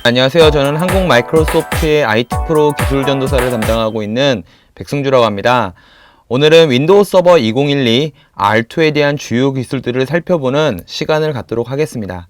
안녕하세요. 저는 한국 마이크로소프트의 IT 프로 기술 전도사를 담당하고 있는 백승주라고 합니다. 오늘은 윈도우 서버 2012 R2에 대한 주요 기술들을 살펴보는 시간을 갖도록 하겠습니다.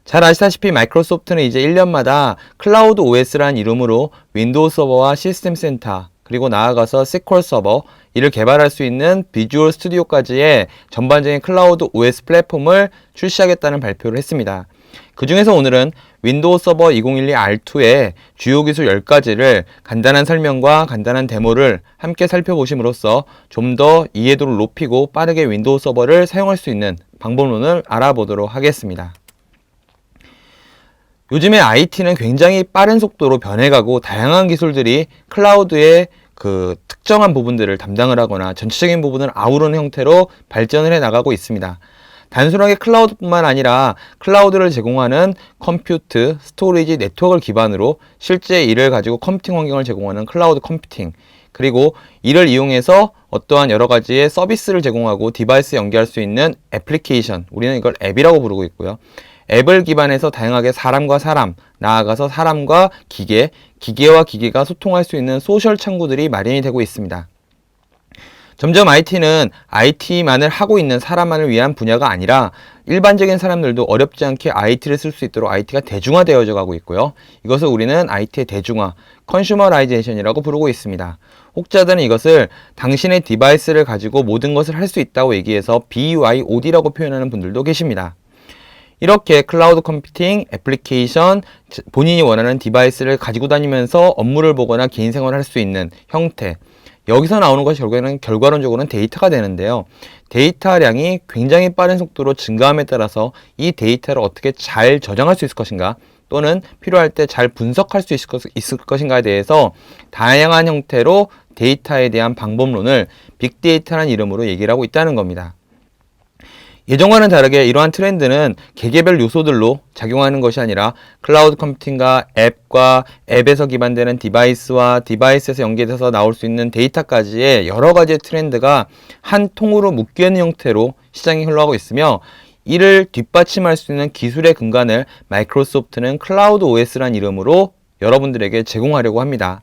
잘 아시다시피 마이크로소프트는 이제 1년마다 클라우드 OS라는 이름으로 윈도우 서버와 시스템 센터, 그리고 나아가서 SQL 서버, 이를 개발할 수 있는 비주얼 스튜디오까지의 전반적인 클라우드 OS 플랫폼을 출시하겠다는 발표를 했습니다. 그 중에서 오늘은 윈도우 서버 2012 R2의 주요 기술 10가지를 간단한 설명과 간단한 데모를 함께 살펴보심으로써 좀 더 이해도를 높이고 빠르게 윈도우 서버를 사용할 수 있는 방법론을 알아보도록 하겠습니다. 요즘에 IT는 굉장히 빠른 속도로 변해가고 다양한 기술들이 클라우드의 특정한 부분들을 담당을 하거나 전체적인 부분을 아우르는 형태로 발전을 해 나가고 있습니다. 단순하게 클라우드뿐만 아니라 클라우드를 제공하는 컴퓨트, 스토리지, 네트워크를 기반으로 실제 이를 가지고 컴퓨팅 환경을 제공하는 클라우드 컴퓨팅, 그리고 이를 이용해서 어떠한 여러 가지의 서비스를 제공하고 디바이스 연결할 수 있는 애플리케이션, 우리는 이걸 앱이라고 부르고 있고요. 앱을 기반해서 다양하게 사람과 사람, 나아가서 사람과 기계, 기계와 기계가 소통할 수 있는 소셜 창구들이 마련이 되고 있습니다. 점점 IT는 IT만을 하고 있는 사람만을 위한 분야가 아니라 일반적인 사람들도 어렵지 않게 IT를 쓸 수 있도록 IT가 대중화되어져 가고 있고요. 이것을 우리는 IT의 대중화, 컨슈머라이제이션이라고 부르고 있습니다. 혹자들은 이것을 당신의 디바이스를 가지고 모든 것을 할 수 있다고 얘기해서 BYOD라고 표현하는 분들도 계십니다. 이렇게 클라우드 컴퓨팅, 애플리케이션, 본인이 원하는 디바이스를 가지고 다니면서 업무를 보거나 개인 생활을 할 수 있는 형태, 여기서 나오는 것이 결과론적으로는 데이터가 되는데요. 데이터량이 굉장히 빠른 속도로 증가함에 따라서 이 데이터를 어떻게 잘 저장할 수 있을 것인가, 또는 필요할 때 잘 분석할 수 있을 것인가에 대해서 다양한 형태로 데이터에 대한 방법론을 빅데이터라는 이름으로 얘기를 하고 있다는 겁니다. 예전과는 다르게 이러한 트렌드는 개개별 요소들로 작용하는 것이 아니라 클라우드 컴퓨팅과 앱과 앱에서 기반되는 디바이스와 디바이스에서 연계돼서 나올 수 있는 데이터까지의 여러 가지의 트렌드가 한 통으로 묶여있는 형태로 시장이 흘러가고 있으며, 이를 뒷받침할 수 있는 기술의 근간을 마이크로소프트는 클라우드 OS라는 이름으로 여러분들에게 제공하려고 합니다.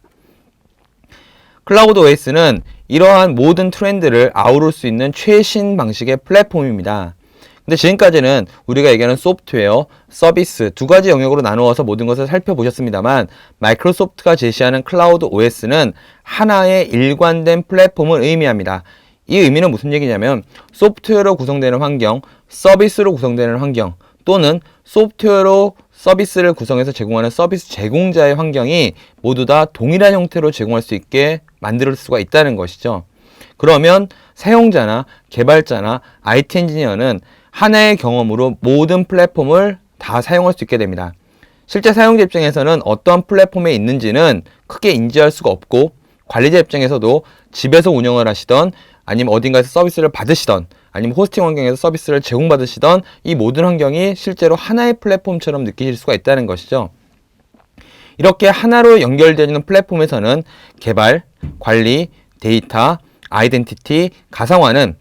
클라우드 OS는 이러한 모든 트렌드를 아우를 수 있는 최신 방식의 플랫폼입니다. 근데 지금까지는 우리가 얘기하는 소프트웨어, 서비스 두 가지 영역으로 나누어서 모든 것을 살펴보셨습니다만, 마이크로소프트가 제시하는 클라우드 OS는 하나의 일관된 플랫폼을 의미합니다. 이 의미는 무슨 얘기냐면, 소프트웨어로 구성되는 환경, 서비스로 구성되는 환경, 또는 소프트웨어로 서비스를 구성해서 제공하는 서비스 제공자의 환경이 모두 다 동일한 형태로 제공할 수 있게 만들 수가 있다는 것이죠. 그러면 사용자나 개발자나 IT 엔지니어는 하나의 경험으로 모든 플랫폼을 다 사용할 수 있게 됩니다. 실제 사용자 입장에서는 어떠한 플랫폼에 있는지는 크게 인지할 수가 없고, 관리자 입장에서도 집에서 운영을 하시던, 아니면 어딘가에서 서비스를 받으시던, 아니면 호스팅 환경에서 서비스를 제공받으시던 이 모든 환경이 실제로 하나의 플랫폼처럼 느끼실 수가 있다는 것이죠. 이렇게 하나로 연결되는 플랫폼에서는 개발, 관리, 데이터, 아이덴티티, 가상화는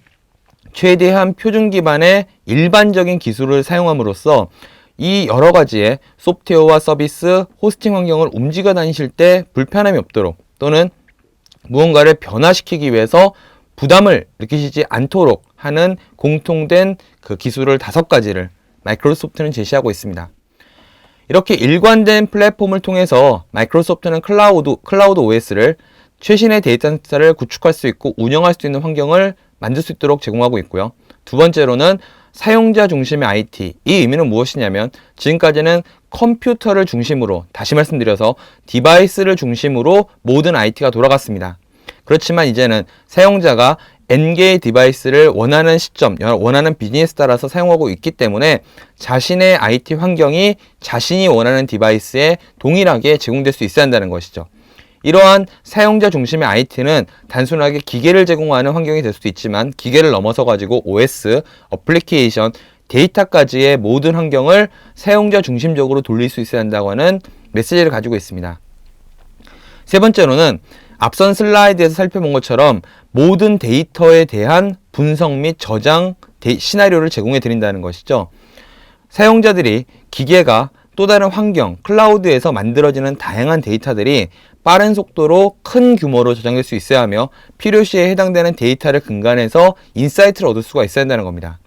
최대한 표준 기반의 일반적인 기술을 사용함으로써 이 여러 가지의 소프트웨어와 서비스, 호스팅 환경을 움직여 다니실 때 불편함이 없도록, 또는 무언가를 변화시키기 위해서 부담을 느끼시지 않도록 하는 공통된 기술을 5가지를 마이크로소프트는 제시하고 있습니다. 이렇게 일관된 플랫폼을 통해서 마이크로소프트는 클라우드 OS를 최신의 데이터 센터를 구축할 수 있고 운영할 수 있는 환경을 만들 수 있도록 제공하고 있고요. 두 번째로는 사용자 중심의 IT. 이 의미는 무엇이냐면, 지금까지는 컴퓨터를 중심으로, 다시 말씀드려서 디바이스를 중심으로 모든 IT가 돌아갔습니다. 그렇지만 이제는 사용자가 N개의 디바이스를 원하는 시점, 원하는 비즈니스 따라서 사용하고 있기 때문에 자신의 IT 환경이 자신이 원하는 디바이스에 동일하게 제공될 수 있어야 한다는 것이죠. 이러한 사용자 중심의 IT는 단순하게 기계를 제공하는 환경이 될 수도 있지만, 기계를 넘어서 가지고 OS, 어플리케이션, 데이터까지의 모든 환경을 사용자 중심적으로 돌릴 수 있어야 한다고 하는 메시지를 가지고 있습니다. 세 번째로는 앞선 슬라이드에서 살펴본 것처럼 모든 데이터에 대한 분석 및 저장 시나리오를 제공해 드린다는 것이죠. 사용자들이 기계가 또 다른 환경, 클라우드에서 만들어지는 다양한 데이터들이 빠른 속도로 큰 규모로 저장될 수 있어야 하며 필요시에 해당되는 데이터를 근간해서 인사이트를 얻을 수가 있어야 한다는 겁니다.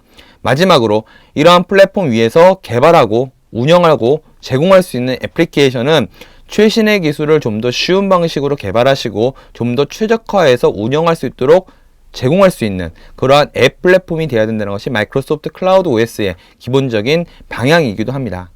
마지막으로 이러한 플랫폼 위에서 개발하고 운영하고 제공할 수 있는 애플리케이션은 최신의 기술을 좀 더 쉬운 방식으로 개발하시고 좀 더 최적화해서 운영할 수 있도록 제공할 수 있는 그러한 앱 플랫폼이 되어야 된다는 것이 마이크로소프트 클라우드 OS의 기본적인 방향이기도 합니다.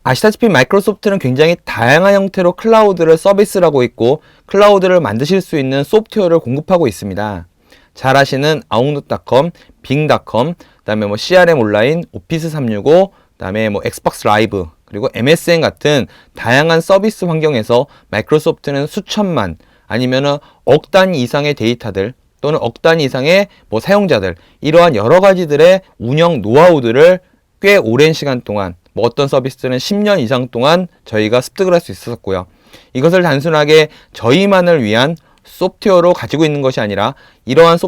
아시다시피 마이크로소프트는 굉장히 다양한 형태로 클라우드를 서비스를 하고 있고 클라우드를 만드실 수 있는 소프트웨어를 공급하고 있습니다. 잘 아시는 아웃룩.com, 빙.com, 그다음에 CRM 온라인, 오피스 365, 그다음에 엑스박스 라이브, 그리고 MSN 같은 다양한 서비스 환경에서 마이크로소프트는 수천만 아니면은 억 단위 이상의 데이터들 또는 억 단위 이상의 사용자들 이러한 여러 가지들의 운영 노하우들을 꽤 오랜 시간 동안 어떤 서비스는 10년 이상 동안 저희가 습득을 할 수 있었고요. 이것을 단순하게 저희만을 위한 소프트웨어로 가지고 있는 것이 아니라 이러한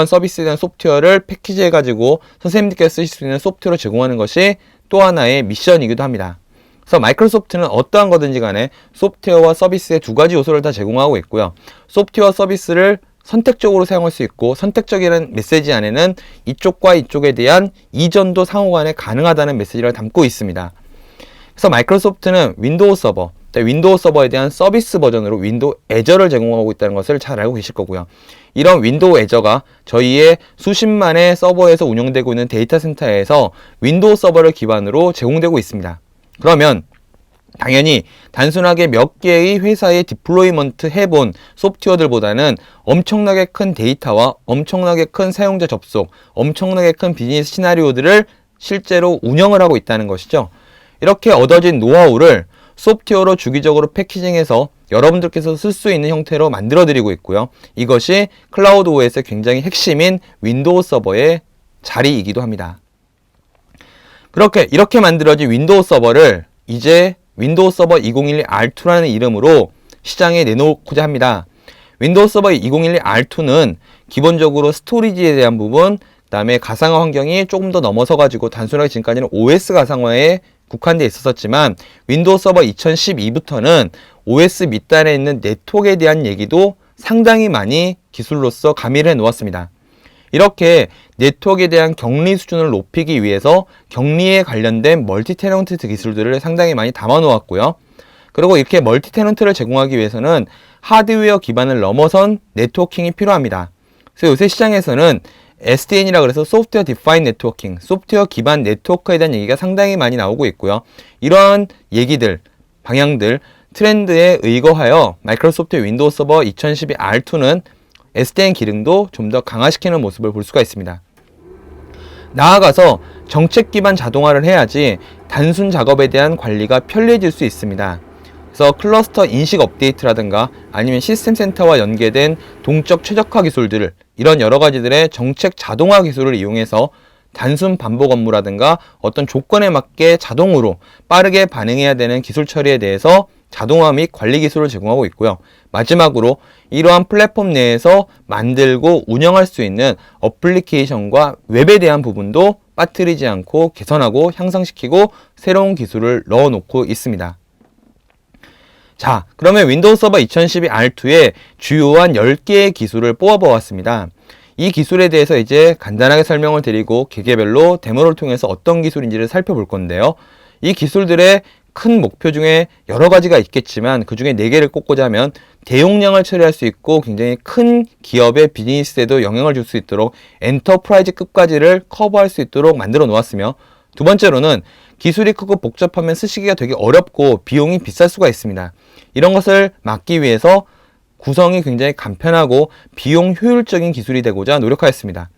서비스에 대한 소프트웨어를 패키지해 가지고 선생님들께서 쓰실 수 있는 소프트웨어로 제공하는 것이 또 하나의 미션이기도 합니다. 그래서 마이크로소프트는 어떠한 거든지 간에 소프트웨어와 서비스의 두 가지 요소를 다 제공하고 있고요. 소프트웨어 서비스를 선택적으로 사용할 수 있고 선택적이라는 메시지 안에는 이쪽과 이쪽에 대한 이전도 상호간에 가능하다는 메시지를 담고 있습니다. 그래서 마이크로소프트는 윈도우 서버에 대한 서비스 버전으로 윈도우 애저를 제공하고 있다는 것을 잘 알고 계실 거고요. 이런 윈도우 애저가 저희의 수십만의 서버에서 운영되고 있는 데이터 센터에서 윈도우 서버를 기반으로 제공되고 있습니다. 그러면 당연히 단순하게 몇 개의 회사에 디플로이먼트 해본 소프트웨어들보다는 엄청나게 큰 데이터와 엄청나게 큰 사용자 접속, 엄청나게 큰 비즈니스 시나리오들을 실제로 운영을 하고 있다는 것이죠. 이렇게 얻어진 노하우를 소프트웨어로 주기적으로 패키징해서 여러분들께서 쓸 수 있는 형태로 만들어 드리고 있고요. 이것이 클라우드 OS의 굉장히 핵심인 윈도우 서버의 자리이기도 합니다. 이렇게 만들어진 윈도우 서버를 이제 윈도우 서버 2012R2라는 이름으로 시장에 내놓고자 합니다. 윈도우 서버 2012R2는 기본적으로 스토리지에 대한 부분, 그 다음에 가상화 환경이 조금 더 넘어서 가지고 단순하게 지금까지는 OS 가상화에 국한되어 있었지만 윈도우 서버 2012부터는 OS 밑단에 있는 네트워크에 대한 얘기도 상당히 많이 기술로서 가미를 해 놓았습니다. 이렇게 네트워크에 대한 격리 수준을 높이기 위해서 격리에 관련된 멀티 테넌트 기술들을 상당히 많이 담아 놓았고요. 그리고 이렇게 멀티 테넌트를 제공하기 위해서는 하드웨어 기반을 넘어선 네트워킹이 필요합니다. 그래서 요새 시장에서는 SDN이라 그래서 소프트웨어 디파인 네트워킹, 소프트웨어 기반 네트워크에 대한 얘기가 상당히 많이 나오고 있고요. 이러한 얘기들, 방향들, 트렌드에 의거하여 마이크로소프트 윈도우 서버 2012R2는 SDN 기능도 좀 더 강화시키는 모습을 볼 수가 있습니다. 나아가서 정책 기반 자동화를 해야지 단순 작업에 대한 관리가 편리해질 수 있습니다. 그래서 클러스터 인식 업데이트라든가 아니면 시스템 센터와 연계된 동적 최적화 기술들을 이런 여러 가지들의 정책 자동화 기술을 이용해서 단순 반복 업무라든가 어떤 조건에 맞게 자동으로 빠르게 반응해야 되는 기술 처리에 대해서 자동화 및 관리 기술을 제공하고 있고요. 마지막으로 이러한 플랫폼 내에서 만들고 운영할 수 있는 어플리케이션과 웹에 대한 부분도 빠뜨리지 않고 개선하고 향상시키고 새로운 기술을 넣어놓고 있습니다. 자, 그러면 윈도우 서버 2012R2의 주요한 10개의 기술을 뽑아보았습니다. 이 기술에 대해서 이제 간단하게 설명을 드리고 개개별로 데모를 통해서 어떤 기술인지를 살펴볼 건데요. 이 기술들의 큰 목표 중에 여러 가지가 있겠지만 그 중에 4개를 꼽고자 하면 대용량을 처리할 수 있고 굉장히 큰 기업의 비즈니스에도 영향을 줄 수 있도록 엔터프라이즈급까지를 커버할 수 있도록 만들어 놓았으며, 두 번째로는 기술이 크고 복잡하면 쓰시기가 되게 어렵고 비용이 비쌀 수가 있습니다. 이런 것을 막기 위해서 구성이 굉장히 간편하고 비용 효율적인 기술이 되고자 노력하였습니다.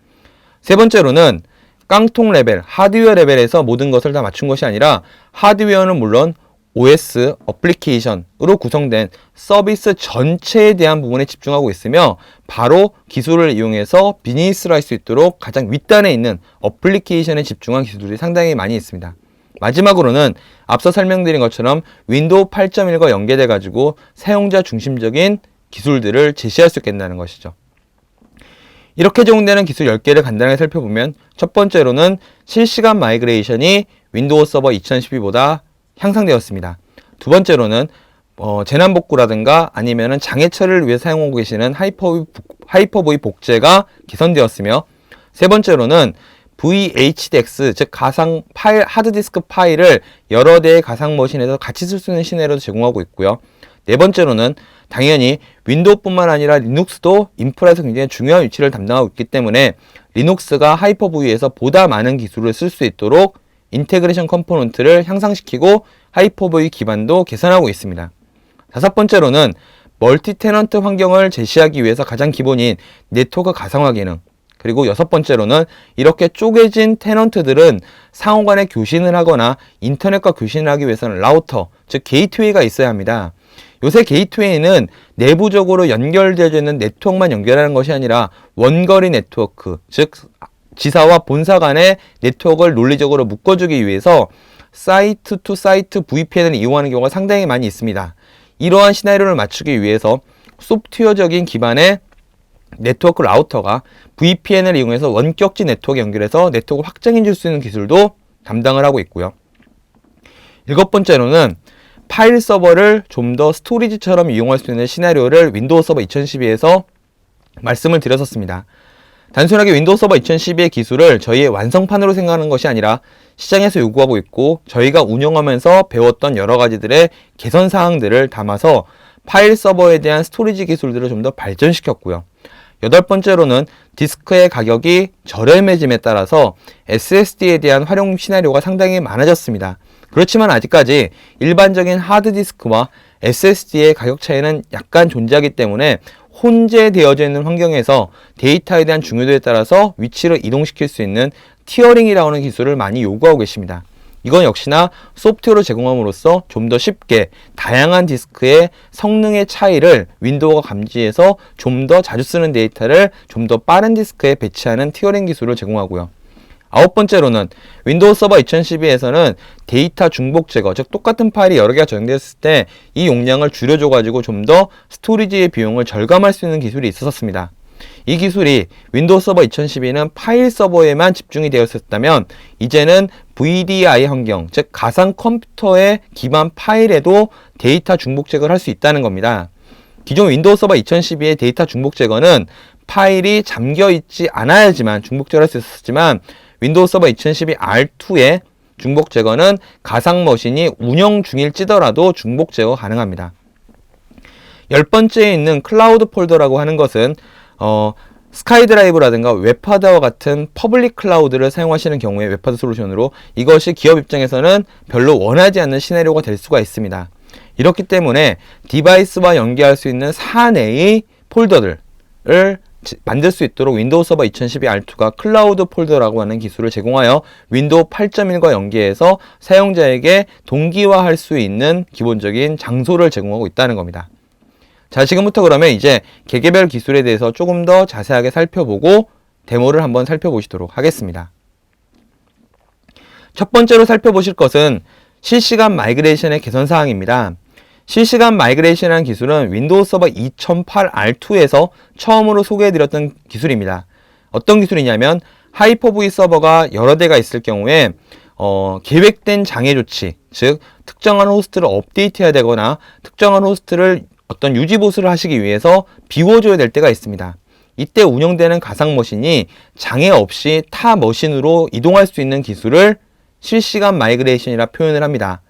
세 번째로는 깡통 레벨, 하드웨어 레벨에서 모든 것을 다 맞춘 것이 아니라 하드웨어는 물론 OS, 어플리케이션으로 구성된 서비스 전체에 대한 부분에 집중하고 있으며 바로 기술을 이용해서 비즈니스를 할 수 있도록 가장 윗단에 있는 어플리케이션에 집중한 기술들이 상당히 많이 있습니다. 마지막으로는 앞서 설명드린 것처럼 윈도우 8.1과 연계돼 가지고 사용자 중심적인 기술들을 제시할 수 있겠다는 것이죠. 이렇게 제공되는 기술 10개를 간단하게 살펴보면 첫 번째로는 실시간 마이그레이션이 윈도우 서버 2012보다 향상되었습니다. 두 번째로는 재난 복구라든가 아니면은 장애 처리를 위해 사용하고 계시는 하이퍼V 복제가 개선되었으며, 세 번째로는 VHDX, 즉 가상 파일, 하드디스크 파일을 여러 대의 가상 머신에서 같이 쓸 수 있는 시나리오도 제공하고 있고요. 네 번째로는 당연히 윈도우뿐만 아니라 리눅스도 인프라에서 굉장히 중요한 위치를 담당하고 있기 때문에 리눅스가 하이퍼V에서 보다 많은 기술을 쓸 수 있도록 인테그레이션 컴포넌트를 향상시키고 하이퍼V 기반도 개선하고 있습니다. 다섯 번째로는 멀티 테넌트 환경을 제시하기 위해서 가장 기본인 네트워크 가상화 기능, 그리고 여섯 번째로는 이렇게 쪼개진 테넌트들은 상호간에 교신을 하거나 인터넷과 교신을 하기 위해서는 라우터, 즉 게이트웨이가 있어야 합니다. 요새 게이트웨이는 내부적으로 연결되어 있는 네트워크만 연결하는 것이 아니라 원거리 네트워크, 즉 지사와 본사 간의 네트워크를 논리적으로 묶어주기 위해서 사이트 투 사이트 VPN을 이용하는 경우가 상당히 많이 있습니다. 이러한 시나리오를 맞추기 위해서 소프트웨어적인 기반의 네트워크 라우터가 VPN을 이용해서 원격지 네트워크에 연결해서 네트워크를 확장해 줄 수 있는 기술도 담당을 하고 있고요. 일곱 번째로는 파일 서버를 좀 더 스토리지처럼 이용할 수 있는 시나리오를 윈도우 서버 2012에서 말씀을 드렸었습니다. 단순하게 윈도우 서버 2012의 기술을 저희의 완성판으로 생각하는 것이 아니라 시장에서 요구하고 있고 저희가 운영하면서 배웠던 여러 가지들의 개선 사항들을 담아서 파일 서버에 대한 스토리지 기술들을 좀 더 발전시켰고요. 여덟 번째로는 디스크의 가격이 저렴해짐에 따라서 SSD에 대한 활용 시나리오가 상당히 많아졌습니다. 그렇지만 아직까지 일반적인 하드디스크와 SSD의 가격 차이는 약간 존재하기 때문에 혼재되어져 있는 환경에서 데이터에 대한 중요도에 따라서 위치를 이동시킬 수 있는 티어링이라고 하는 기술을 많이 요구하고 계십니다. 이건 역시나 소프트웨어를 제공함으로써 좀 더 쉽게 다양한 디스크의 성능의 차이를 윈도우가 감지해서 좀 더 자주 쓰는 데이터를 좀 더 빠른 디스크에 배치하는 티어링 기술을 제공하고요. 아홉 번째로는 윈도우 서버 2012에서는 데이터 중복 제거, 즉 똑같은 파일이 여러 개가 저장되었을 때 이 용량을 줄여줘가지고 좀 더 스토리지의 비용을 절감할 수 있는 기술이 있었습니다. 이 기술이 윈도우 서버 2012는 파일 서버에만 집중이 되었었다면 이제는 VDI 환경, 즉 가상 컴퓨터의 기반 파일에도 데이터 중복 제거를 할 수 있다는 겁니다. 기존 윈도우 서버 2012의 데이터 중복 제거는 파일이 잠겨 있지 않아야지만 중복 제거를 할 수 있었지만 윈도우 서버 2012 R2의 중복 제거는 가상 머신이 운영 중일지더라도 중복 제거 가능합니다. 열 번째에 있는 클라우드 폴더라고 하는 것은 스카이드라이브라든가 웹하드와 같은 퍼블릭 클라우드를 사용하시는 경우에 웹하드 솔루션으로 이것이 기업 입장에서는 별로 원하지 않는 시나리오가 될 수가 있습니다. 이렇기 때문에 디바이스와 연계할 수 있는 사내의 폴더들을 만들 수 있도록 윈도우 서버 2012 R2가 클라우드 폴더라고 하는 기술을 제공하여 윈도우 8.1과 연계해서 사용자에게 동기화할 수 있는 기본적인 장소를 제공하고 있다는 겁니다. 자, 지금부터 그러면 이제 개개별 기술에 대해서 조금 더 자세하게 살펴보고 데모를 한번 살펴보시도록 하겠습니다. 첫 번째로 살펴보실 것은 실시간 마이그레이션의 개선 사항입니다. 실시간 마이그레이션이라는 기술은 윈도우 서버 2008 R2에서 처음으로 소개해드렸던 기술입니다. 어떤 기술이냐면 하이퍼V 서버가 여러 대가 있을 경우에 계획된 장애 조치, 즉 특정한 호스트를 업데이트해야 되거나 특정한 호스트를 어떤 유지 보수를 하시기 위해서 비워줘야 될 때가 있습니다. 이때 운영되는 가상 머신이 장애 없이 타 머신으로 이동할 수 있는 기술을 실시간 마이그레이션이라 표현을 합니다.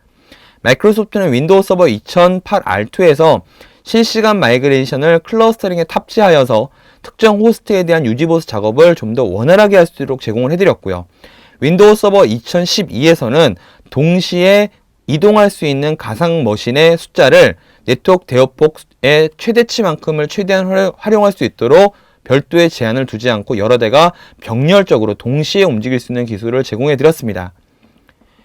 마이크로소프트는 윈도우 서버 2008 R2에서 실시간 마이그레이션을 클러스터링에 탑재하여서 특정 호스트에 대한 유지 보수 작업을 좀 더 원활하게 할 수 있도록 제공을 해드렸고요. 윈도우 서버 2012에서는 동시에 이동할 수 있는 가상 머신의 숫자를 네트워크 대역폭의 최대치만큼을 최대한 활용할 수 있도록 별도의 제한을 두지 않고 여러 대가 병렬적으로 동시에 움직일 수 있는 기술을 제공해 드렸습니다.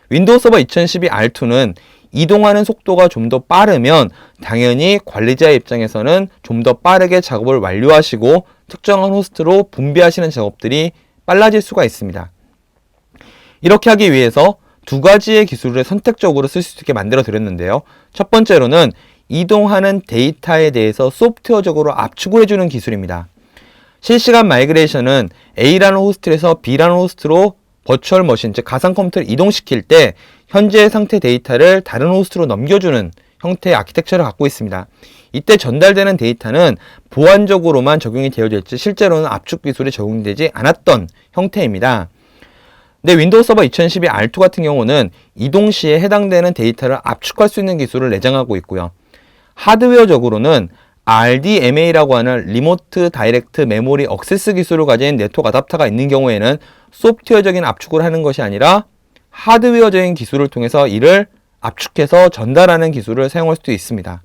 윈도우 서버 2012 R2는 이동하는 속도가 좀 더 빠르면 당연히 관리자의 입장에서는 좀 더 빠르게 작업을 완료하시고 특정한 호스트로 분배하시는 작업들이 빨라질 수가 있습니다. 이렇게 하기 위해서 두 가지의 기술을 선택적으로 쓸 수 있게 만들어 드렸는데요. 첫 번째로는 이동하는 데이터에 대해서 소프트웨어적으로 압축을 해주는 기술입니다. 실시간 마이그레이션은 A라는 호스트에서 B라는 호스트로 버추얼 머신, 즉 가상 컴퓨터를 이동시킬 때 현재의 상태 데이터를 다른 호스트로 넘겨주는 형태의 아키텍처를 갖고 있습니다. 이때 전달되는 데이터는 보안적으로만 적용이 되어져 있지 실제로는 압축 기술이 적용되지 않았던 형태입니다. 근데 윈도우 서버 2012 R2 같은 경우는 이동 시에 해당되는 데이터를 압축할 수 있는 기술을 내장하고 있고요. 하드웨어적으로는 RDMA라고 하는 리모트 다이렉트 메모리 억세스 기술을 가진 네트워크 어댑터가 있는 경우에는 소프트웨어적인 압축을 하는 것이 아니라 하드웨어적인 기술을 통해서 이를 압축해서 전달하는 기술을 사용할 수도 있습니다.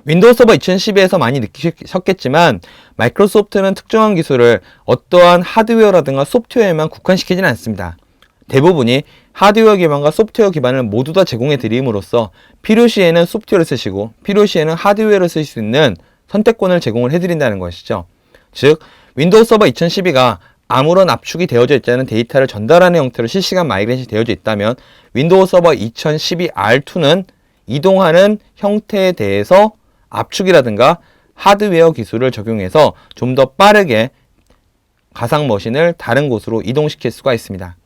윈도우 서버 2012에서 많이 느끼셨겠지만 마이크로소프트는 특정한 기술을 어떠한 하드웨어라든가 소프트웨어에만 국한시키지는 않습니다. 대부분이 하드웨어 기반과 소프트웨어 기반을 모두 다 제공해 드림으로써 필요시에는 소프트웨어를 쓰시고 필요시에는 하드웨어를 쓰실 수 있는 선택권을 제공을 해드린다는 것이죠. 즉 윈도우 서버 2012가 아무런 압축이 되어져 있지 않은 데이터를 전달하는 형태로 실시간 마이그레이션이 되어져 있다면 윈도우 서버 2012 R2는 이동하는 형태에 대해서 압축이라든가 하드웨어 기술을 적용해서 좀 더 빠르게 가상 머신을 다른 곳으로 이동시킬 수가 있습니다.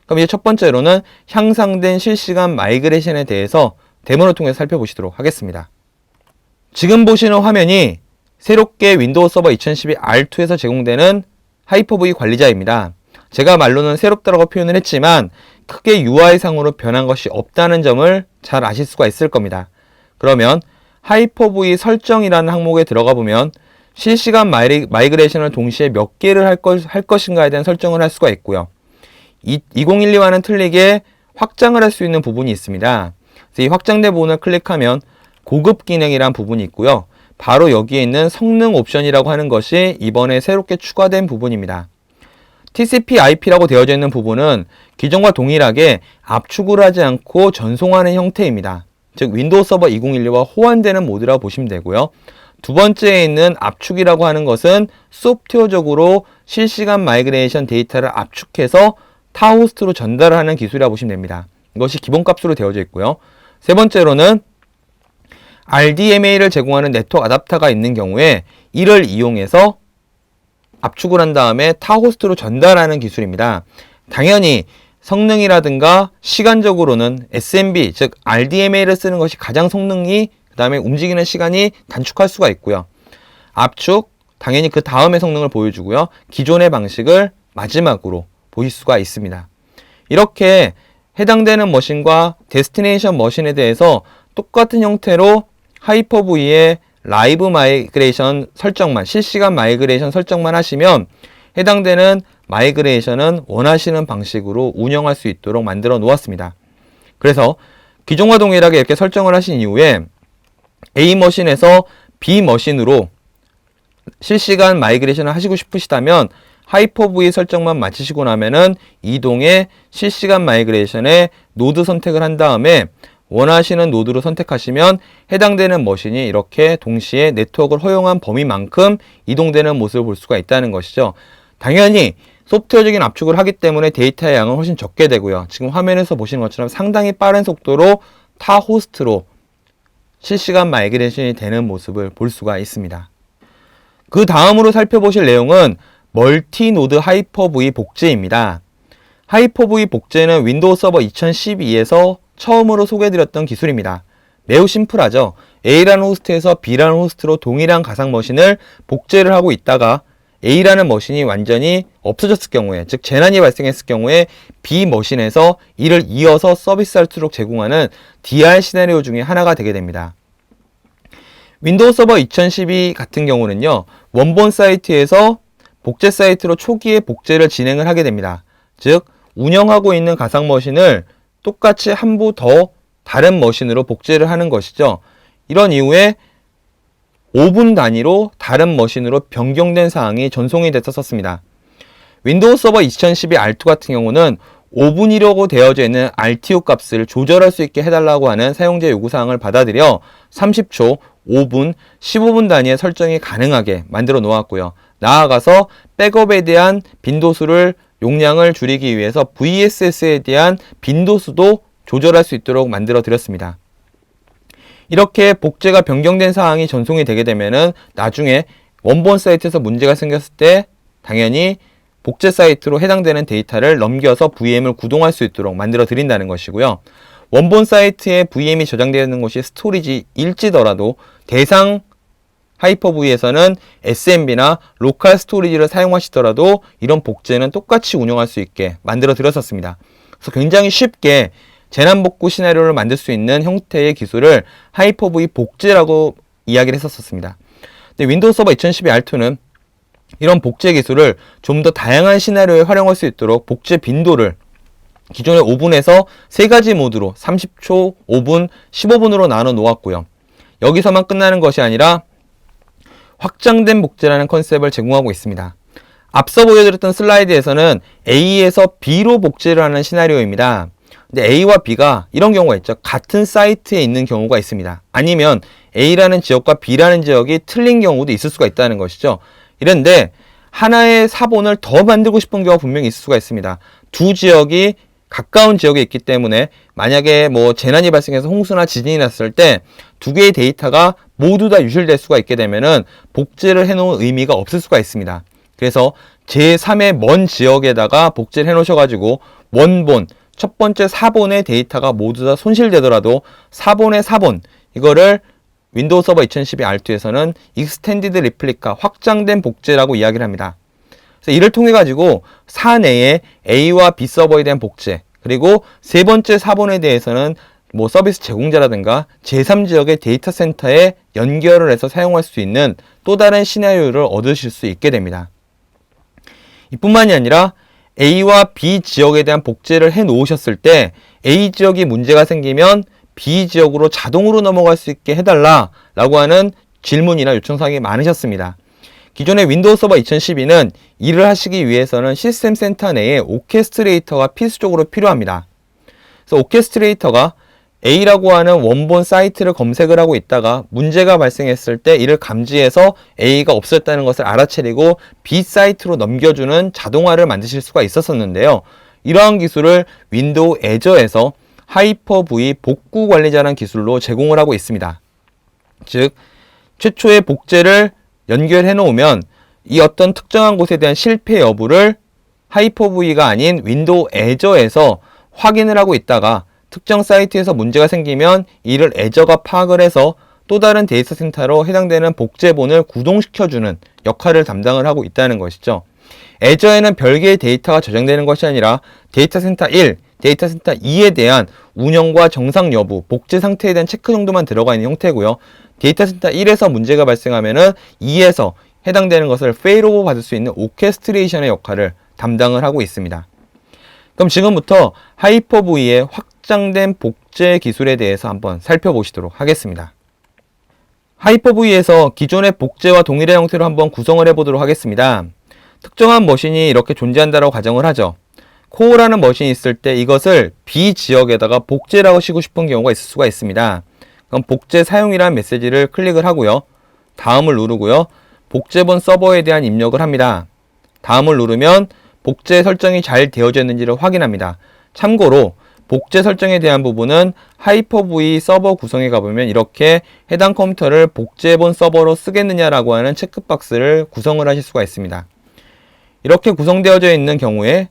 그럼 이제 첫 번째로는 향상된 실시간 마이그레이션에 대해서 데모를 통해서 살펴보시도록 하겠습니다. 지금 보시는 화면이 새롭게 윈도우 서버 2012 R2에서 제공되는 하이퍼V 관리자입니다. 제가 말로는 새롭다고 표현을 했지만 크게 UI상으로 변한 것이 없다는 점을 잘 아실 수가 있을 겁니다. 그러면 하이퍼V 설정이라는 항목에 들어가 보면 실시간 마이그레이션을 동시에 몇 개를 할 것인가에 대한 설정을 할 수가 있고요. 2012와는 틀리게 확장을 할 수 있는 부분이 있습니다. 그래서 이 확장된 부분을 클릭하면 고급 기능이란 부분이 있고요. 바로 여기에 있는 성능 옵션이라고 하는 것이 이번에 새롭게 추가된 부분입니다. TCP/IP라고 되어져 있는 부분은 기존과 동일하게 압축을 하지 않고 전송하는 형태입니다. 즉 윈도우 서버 2012와 호환되는 모드라고 보시면 되고요. 두 번째에 있는 압축이라고 하는 것은 소프트웨어적으로 실시간 마이그레이션 데이터를 압축해서 타 호스트로 전달하는 기술이라고 보시면 됩니다. 이것이 기본값으로 되어져 있고요. 세 번째로는 RDMA를 제공하는 네트워크 어댑터가 있는 경우에 이를 이용해서 압축을 한 다음에 타 호스트로 전달하는 기술입니다. 당연히 성능이라든가 시간적으로는 SMB, 즉 RDMA를 쓰는 것이 가장 성능이 그 다음에 움직이는 시간이 단축할 수가 있고요. 압축, 당연히 그 다음의 성능을 보여주고요. 기존의 방식을 마지막으로 보실 수가 있습니다. 이렇게 해당되는 머신과 데스티네이션 머신에 대해서 똑같은 형태로 하이퍼V의 라이브 마이그레이션 설정만, 실시간 마이그레이션 설정만 하시면 해당되는 마이그레이션은 원하시는 방식으로 운영할 수 있도록 만들어 놓았습니다. 그래서 기존과 동일하게 이렇게 설정을 하신 이후에 A 머신에서 B 머신으로 실시간 마이그레이션을 하시고 싶으시다면 하이퍼V 설정만 마치시고 나면은 이동의 실시간 마이그레이션에 노드 선택을 한 다음에 원하시는 노드로 선택하시면 해당되는 머신이 이렇게 동시에 네트워크를 허용한 범위만큼 이동되는 모습을 볼 수가 있다는 것이죠. 당연히 소프트웨어적인 압축을 하기 때문에 데이터의 양은 훨씬 적게 되고요. 지금 화면에서 보시는 것처럼 상당히 빠른 속도로 타 호스트로 실시간 마이그레이션이 되는 모습을 볼 수가 있습니다. 그 다음으로 살펴보실 내용은 멀티 노드 하이퍼V 복제입니다. 하이퍼V 복제는 윈도우 서버 2012에서 처음으로 소개해드렸던 기술입니다. 매우 심플하죠. A라는 호스트에서 B라는 호스트로 동일한 가상 머신을 복제를 하고 있다가 A라는 머신이 완전히 없어졌을 경우에, 즉 재난이 발생했을 경우에 B 머신에서 이를 이어서 서비스할 수 있도록 제공하는 DR 시나리오 중에 하나가 되게 됩니다. 윈도우 서버 2012 같은 경우는요, 원본 사이트에서 복제 사이트로 초기에 복제를 진행을 하게 됩니다. 즉 운영하고 있는 가상 머신을 똑같이 한 부 더 다른 머신으로 복제를 하는 것이죠. 이런 이후에 5분 단위로 다른 머신으로 변경된 사항이 전송이 됐었습니다. 윈도우 서버 2012 R2 같은 경우는 5분이라고 되어져 있는 RTO 값을 조절할 수 있게 해달라고 하는 사용자 요구사항을 받아들여 30초, 5분, 15분 단위의 설정이 가능하게 만들어 놓았고요. 나아가서 백업에 대한 빈도수를 용량을 줄이기 위해서 VSS에 대한 빈도수도 조절할 수 있도록 만들어 드렸습니다. 이렇게 복제가 변경된 사항이 전송이 되게 되면은 나중에 원본 사이트에서 문제가 생겼을 때 당연히 복제 사이트로 해당되는 데이터를 넘겨서 VM을 구동할 수 있도록 만들어 드린다는 것이고요. 원본 사이트에 VM이 저장되어 있는 곳이 스토리지일지더라도 대상 하이퍼V에서는 SMB나 로컬 스토리지를 사용하시더라도 이런 복제는 똑같이 운영할 수 있게 만들어 드렸었습니다. 그래서 굉장히 쉽게 재난복구 시나리오를 만들 수 있는 형태의 기술을 하이퍼V 복제라고 이야기를 했었습니다. 근데 윈도우 서버 2012 R2는 이런 복제 기술을 좀 더 다양한 시나리오에 활용할 수 있도록 복제 빈도를 기존의 5분에서 3가지 모드로 30초, 5분, 15분으로 나눠 놓았고요. 여기서만 끝나는 것이 아니라 확장된 복제라는 컨셉을 제공하고 있습니다. 앞서 보여드렸던 슬라이드에서는 A에서 B로 복제를 하는 시나리오입니다. 근데 A와 B가 이런 경우가 있죠. 같은 사이트에 있는 경우가 있습니다. 아니면 A라는 지역과 B라는 지역이 틀린 경우도 있을 수가 있다는 것이죠. 이런데 하나의 사본을 더 만들고 싶은 경우가 분명히 있을 수가 있습니다. 두 지역이 가까운 지역에 있기 때문에 만약에 재난이 발생해서 홍수나 지진이 났을 때 두 개의 데이터가 모두 다 유실될 수가 있게 되면은 복제를 해놓은 의미가 없을 수가 있습니다. 그래서 제3의 먼 지역에다가 복제를 해놓으셔가지고 원본, 첫 번째 사본의 데이터가 모두 다 손실되더라도 사본의 사본, 이거를 윈도우 서버 2012 R2에서는 익스텐디드 리플리카, 확장된 복제라고 이야기를 합니다. 그래서 이를 통해 가지고 사내에 A와 B 서버에 대한 복제, 그리고 세 번째 사본에 대해서는 서비스 제공자라든가 제3지역의 데이터 센터에 연결을 해서 사용할 수 있는 또 다른 시나리오를 얻으실 수 있게 됩니다. 이뿐만이 아니라 A와 B 지역에 대한 복제를 해 놓으셨을 때 A 지역이 문제가 생기면 B 지역으로 자동으로 넘어갈 수 있게 해달라 라고 하는 질문이나 요청사항이 많으셨습니다. 기존의 윈도우 서버 2012는 이를 하시기 위해서는 시스템 센터 내에 오케스트레이터가 필수적으로 필요합니다. 그래서 오케스트레이터가 A라고 하는 원본 사이트를 검색을 하고 있다가 문제가 발생했을 때 이를 감지해서 A가 없었다는 것을 알아채리고 B 사이트로 넘겨주는 자동화를 만드실 수가 있었는데요. 이러한 기술을 윈도우 애저에서 하이퍼V 복구 관리자라는 기술로 제공을 하고 있습니다. 즉, 최초의 복제를 연결해 놓으면 이 어떤 특정한 곳에 대한 실패 여부를 하이퍼V가 아닌 윈도우 애저에서 확인을 하고 있다가 특정 사이트에서 문제가 생기면 이를 애저가 파악을 해서 또 다른 데이터 센터로 해당되는 복제본을 구동시켜주는 역할을 담당을 하고 있다는 것이죠. 애저에는 별개의 데이터가 저장되는 것이 아니라 데이터 센터 1, 데이터 센터 2에 대한 운영과 정상 여부, 복제 상태에 대한 체크 정도만 들어가 있는 형태고요. 데이터 센터 1에서 문제가 발생하면은 2에서 해당되는 것을 페일오버 받을 수 있는 오케스트레이션의 역할을 담당을 하고 있습니다. 그럼 지금부터 하이퍼V의 확장된 복제 기술에 대해서 한번 살펴보시도록 하겠습니다. 하이퍼V에서 기존의 복제와 동일한 형태로 한번 구성을 해보도록 하겠습니다. 특정한 머신이 이렇게 존재한다고 가정을 하죠. 코어라는 머신이 있을 때 이것을 B 지역에다가 복제를 하시고 싶은 경우가 있을 수가 있습니다. 그럼 복제 사용이라는 메시지를 클릭을 하고요. 다음을 누르고요. 복제본 서버에 대한 입력을 합니다. 다음을 누르면 복제 설정이 잘 되어져 있는지를 확인합니다. 참고로 복제 설정에 대한 부분은 하이퍼V 서버 구성에 가보면 이렇게 해당 컴퓨터를 복제본 서버로 쓰겠느냐라고 하는 체크박스를 구성을 하실 수가 있습니다. 이렇게 구성되어져 있는 경우에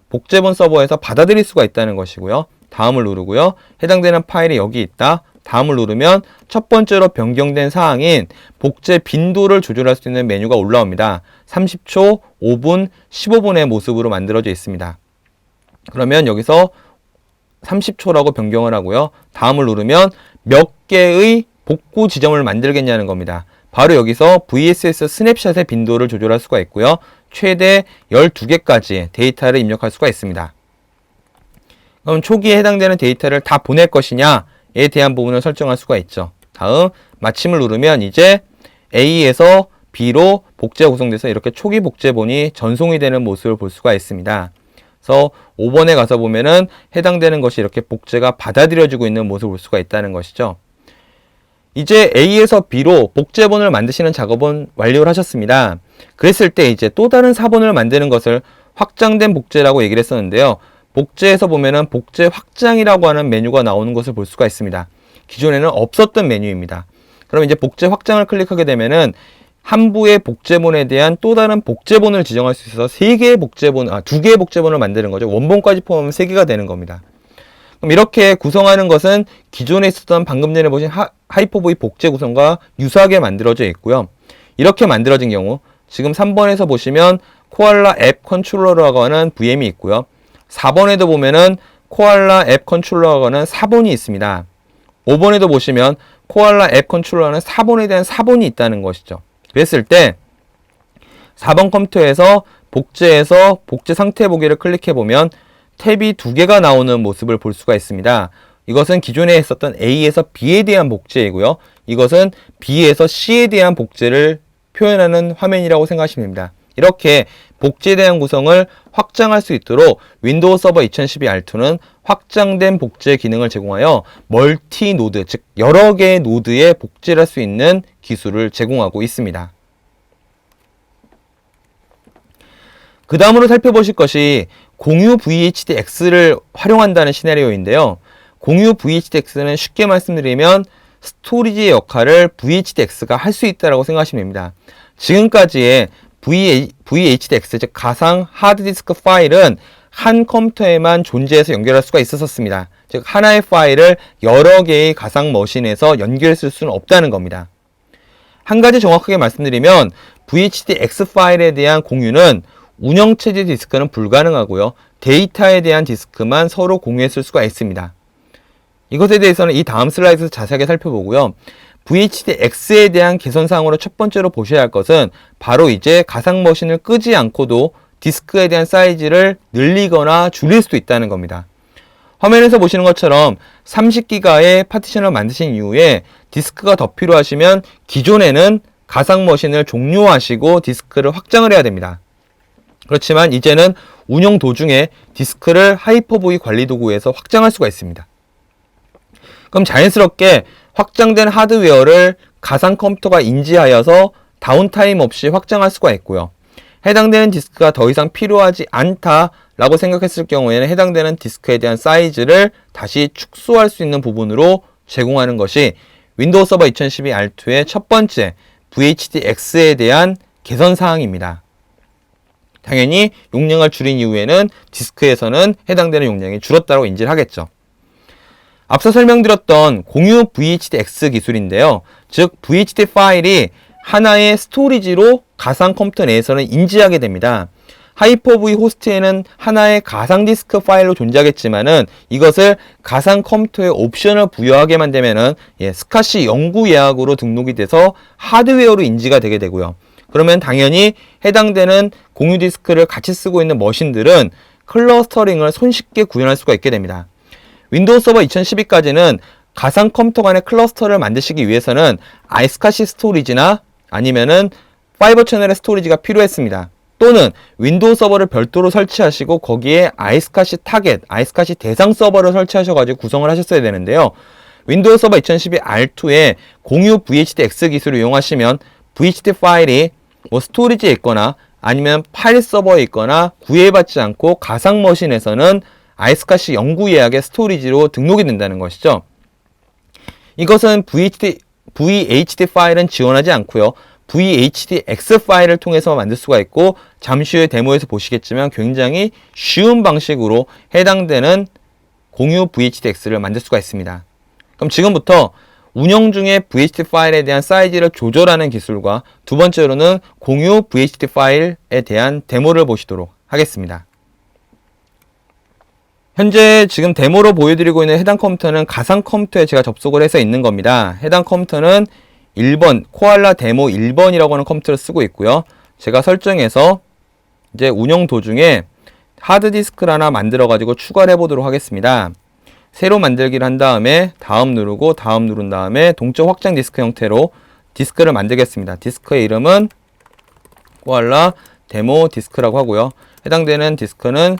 복제본 서버에서 받아들일 수가 있다는 것이고요. 다음을 누르고요. 해당되는 파일이 여기 있다. 다음을 누르면 첫 번째로 변경된 사항인 복제 빈도를 조절할 수 있는 메뉴가 올라옵니다. 30초, 5분, 15분의 모습으로 만들어져 있습니다. 그러면 여기서 30초라고 변경을 하고요. 다음을 누르면 몇 개의 복구 지점을 만들겠냐는 겁니다. 바로 여기서 VSS 스냅샷의 빈도를 조절할 수가 있고요. 최대 12개까지의 데이터를 입력할 수가 있습니다. 그럼 초기에 해당되는 데이터를 다 보낼 것이냐에 대한 부분을 설정할 수가 있죠. 다음 마침을 누르면 이제 A에서 B로 복제가 구성돼서 이렇게 초기 복제본이 전송이 되는 모습을 볼 수가 있습니다. 그래서 5번에 가서 보면은 해당되는 것이 이렇게 복제가 받아들여지고 있는 모습을 볼 수가 있다는 것이죠. 이제 A에서 B로 복제본을 만드시는 작업은 완료를 하셨습니다. 그랬을 때 이제 또 다른 사본을 만드는 것을 확장된 복제라고 얘기를 했었는데요. 복제에서 보면은 복제 확장이라고 하는 메뉴가 나오는 것을 볼 수가 있습니다. 기존에는 없었던 메뉴입니다. 그럼 이제 복제 확장을 클릭하게 되면은 한 부의 복제본에 대한 또 다른 복제본을 지정할 수 있어서 3개의 복제본, 2개의 복제본을 만드는 거죠. 원본까지 포함하면 3개가 되는 겁니다. 그럼 이렇게 구성하는 것은 기존에 있었던 방금 전에 보신 하이퍼-V 복제 구성과 유사하게 만들어져 있고요. 이렇게 만들어진 경우 지금 3번에서 보시면 코알라 앱 컨트롤러라고 하는 VM이 있고요. 4번에도 보면은 코알라 앱 컨트롤러라고 하는 사본이 있습니다. 5번에도 보시면 코알라 앱 컨트롤러는 사본에 대한 사본이 있다는 것이죠. 그랬을 때 4번 컴퓨터에서 복제해서 복제 상태 보기를 클릭해 보면 탭이 2개가 나오는 모습을 볼 수가 있습니다. 이것은 기존에 했었던 A에서 B에 대한 복제이고요. 이것은 B에서 C에 대한 복제를 표현하는 화면이라고 생각하시면 됩니다. 이렇게 복제에 대한 구성을 확장할 수 있도록 윈도우 서버 2012 R2는 확장된 복제 기능을 제공하여 멀티 노드, 즉 여러 개의 노드에 복제를 할 수 있는 기술을 제공하고 있습니다. 그 다음으로 살펴보실 것이 공유 VHDX를 활용한다는 시나리오인데요. 공유 VHDX는 쉽게 말씀드리면 스토리지의 역할을 VHDX가 할 수 있다고 생각하시면 됩니다. 지금까지의 VHDX, 즉 가상 하드디스크 파일은 한 컴퓨터에만 존재해서 연결할 수가 있었습니다. 즉 하나의 파일을 여러 개의 가상 머신에서 연결했을 수는 없다는 겁니다. 한 가지 정확하게 말씀드리면 VHDX 파일에 대한 공유는 운영체제 디스크는 불가능하고요. 데이터에 대한 디스크만 서로 공유했을 수가 있습니다. 이것에 대해서는 이 다음 슬라이드에서 자세하게 살펴보고요. VHDX에 대한 개선사항으로 첫 번째로 보셔야 할 것은 바로 이제 가상 머신을 끄지 않고도 디스크에 대한 사이즈를 늘리거나 줄일 수도 있다는 겁니다. 화면에서 보시는 것처럼 30기가의 파티션을 만드신 이후에 디스크가 더 필요하시면 기존에는 가상 머신을 종료하시고 디스크를 확장을 해야 됩니다. 그렇지만 이제는 운영 도중에 디스크를 하이퍼-V 관리 도구에서 확장할 수가 있습니다. 그럼 자연스럽게 확장된 하드웨어를 가상 컴퓨터가 인지하여서 다운타임 없이 확장할 수가 있고요. 해당되는 디스크가 더 이상 필요하지 않다라고 생각했을 경우에는 해당되는 디스크에 대한 사이즈를 다시 축소할 수 있는 부분으로 제공하는 것이 윈도우 서버 2012 R2의 첫 번째 VHDX에 대한 개선 사항입니다. 당연히 용량을 줄인 이후에는 디스크에서는 해당되는 용량이 줄었다고 인지를 하겠죠. 앞서 설명드렸던 공유 VHDX 기술인데요. 즉 VHD 파일이 하나의 스토리지로 가상 컴퓨터 내에서는 인지하게 됩니다. 하이퍼-V 호스트에는 하나의 가상 디스크 파일로 존재하겠지만은 이것을 가상 컴퓨터에 옵션을 부여하게만 되면은 스카시 영구 예약으로 등록이 돼서 하드웨어로 인지가 되게 되고요. 그러면 당연히 해당되는 공유 디스크를 같이 쓰고 있는 머신들은 클러스터링을 손쉽게 구현할 수가 있게 됩니다. 윈도우 서버 2012까지는 가상 컴퓨터 간의 클러스터를 만드시기 위해서는 아이스카시 스토리지나 아니면은 파이버 채널의 스토리지가 필요했습니다. 또는 윈도우 서버를 별도로 설치하시고 거기에 아이스카시 타겟, 아이스카시 대상 서버를 설치하셔가지고 구성을 하셨어야 되는데요. 윈도우 서버 2012 R2에 공유 VHDX 기술을 이용하시면 VHD 파일이 스토리지에 있거나 아니면 파일 서버에 있거나 구애받지 않고 가상 머신에서는 아이스카시 영구 예약의 스토리지로 등록이 된다는 것이죠. 이것은 VHD 파일은 지원하지 않고요. VHDX 파일을 통해서 만들 수가 있고 잠시 후에 데모에서 보시겠지만 굉장히 쉬운 방식으로 해당되는 공유 VHDX를 만들 수가 있습니다. 그럼 지금부터 운영 중에 VHD 파일에 대한 사이즈를 조절하는 기술과 두 번째로는 공유 VHD 파일에 대한 데모를 보시도록 하겠습니다. 현재 지금 데모로 보여드리고 있는 해당 컴퓨터는 가상 컴퓨터에 제가 접속을 해서 있는 겁니다. 해당 컴퓨터는 1번, 코알라 데모 1번이라고 하는 컴퓨터를 쓰고 있고요. 제가 설정해서 이제 운영 도중에 하드디스크를 하나 만들어 가지고 추가를 해보도록 하겠습니다. 새로 만들기를 한 다음에 다음 누르고 다음 누른 다음에 동적 확장 디스크 형태로 디스크를 만들겠습니다. 디스크의 이름은 코알라 데모 디스크라고 하고요. 해당되는 디스크는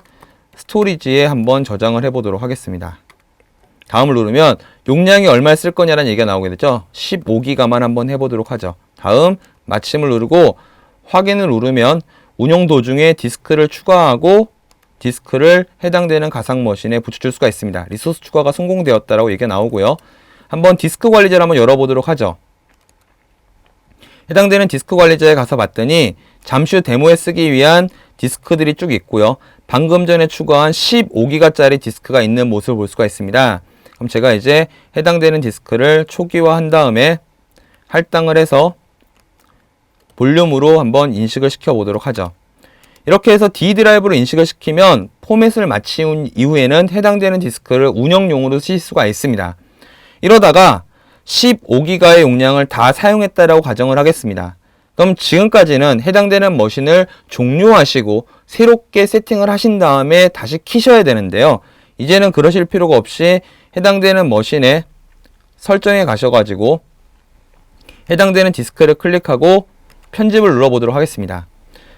스토리지에 한번 저장을 해보도록 하겠습니다. 다음을 누르면 용량이 얼마 쓸 거냐라는 얘기가 나오게 되죠. 15기가만 한번 해보도록 하죠. 다음 마침을 누르고 확인을 누르면 운영 도중에 디스크를 추가하고 디스크를 해당되는 가상 머신에 붙여줄 수가 있습니다. 리소스 추가가 성공되었다라고 얘기가 나오고요. 한번 디스크 관리자를 한번 열어보도록 하죠. 해당되는 디스크 관리자에 가서 봤더니 잠시 후 데모에 쓰기 위한 디스크들이 쭉 있고요. 방금 전에 추가한 15기가짜리 디스크가 있는 모습을 볼 수가 있습니다. 그럼 제가 이제 해당되는 디스크를 초기화한 다음에 할당을 해서 볼륨으로 한번 인식을 시켜 보도록 하죠. 이렇게 해서 D 드라이브로 인식을 시키면 포맷을 마친 이후에는 해당되는 디스크를 운영용으로 쓰실 수가 있습니다. 이러다가 15기가의 용량을 다 사용했다라고 가정을 하겠습니다. 그럼 지금까지는 해당되는 머신을 종료하시고 새롭게 세팅을 하신 다음에 다시 키셔야 되는데요. 이제는 그러실 필요가 없이 해당되는 머신에 설정에 가셔가지고 해당되는 디스크를 클릭하고 편집을 눌러보도록 하겠습니다.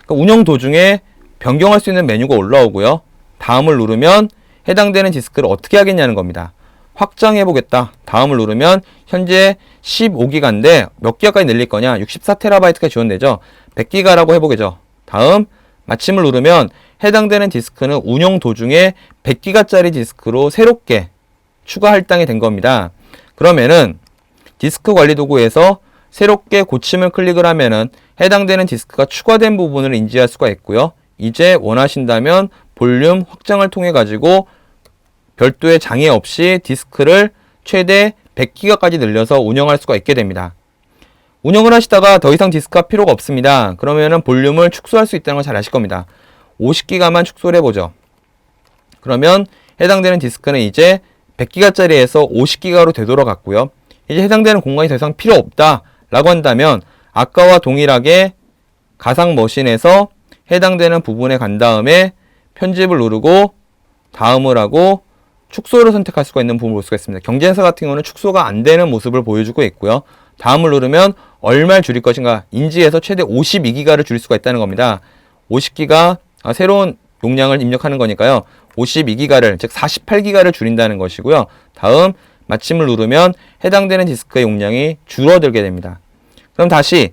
그러니까 운영 도중에 변경할 수 있는 메뉴가 올라오고요. 다음을 누르면 해당되는 디스크를 어떻게 하겠냐는 겁니다. 확장해 보겠다. 다음을 누르면 현재 15기가인데 몇 기가까지 늘릴 거냐? 64TB가 지원되죠. 100기가라고 해보겠죠. 다음 마침을 누르면 해당되는 디스크는 운영 도중에 100기가짜리 디스크로 새롭게 추가 할당이 된 겁니다. 그러면은 디스크 관리 도구에서 새롭게 고침을 클릭을 하면은 해당되는 디스크가 추가된 부분을 인지할 수가 있고요. 이제 원하신다면 볼륨 확장을 통해 가지고 별도의 장애 없이 디스크를 최대 100기가까지 늘려서 운영할 수가 있게 됩니다. 운영을 하시다가 더 이상 디스크가 필요가 없습니다. 그러면은 볼륨을 축소할 수 있다는 걸 잘 아실 겁니다. 50기가만 축소를 해보죠. 그러면 해당되는 디스크는 이제 100기가짜리에서 50기가로 되돌아갔고요. 이제 해당되는 공간이 더 이상 필요 없다 라고 한다면 아까와 동일하게 가상 머신에서 해당되는 부분에 간 다음에 편집을 누르고 다음을 하고 축소를 선택할 수가 있는 부분을 볼 수가 있습니다. 경쟁사 같은 경우는 축소가 안 되는 모습을 보여주고 있고요. 다음을 누르면 얼마를 줄일 것인가 인지해서 최대 52기가를 줄일 수가 있다는 겁니다. 50기가 새로운 용량을 입력하는 거니까요. 52기가를 즉 48기가를 줄인다는 것이고요. 다음 마침을 누르면 해당되는 디스크의 용량이 줄어들게 됩니다. 그럼 다시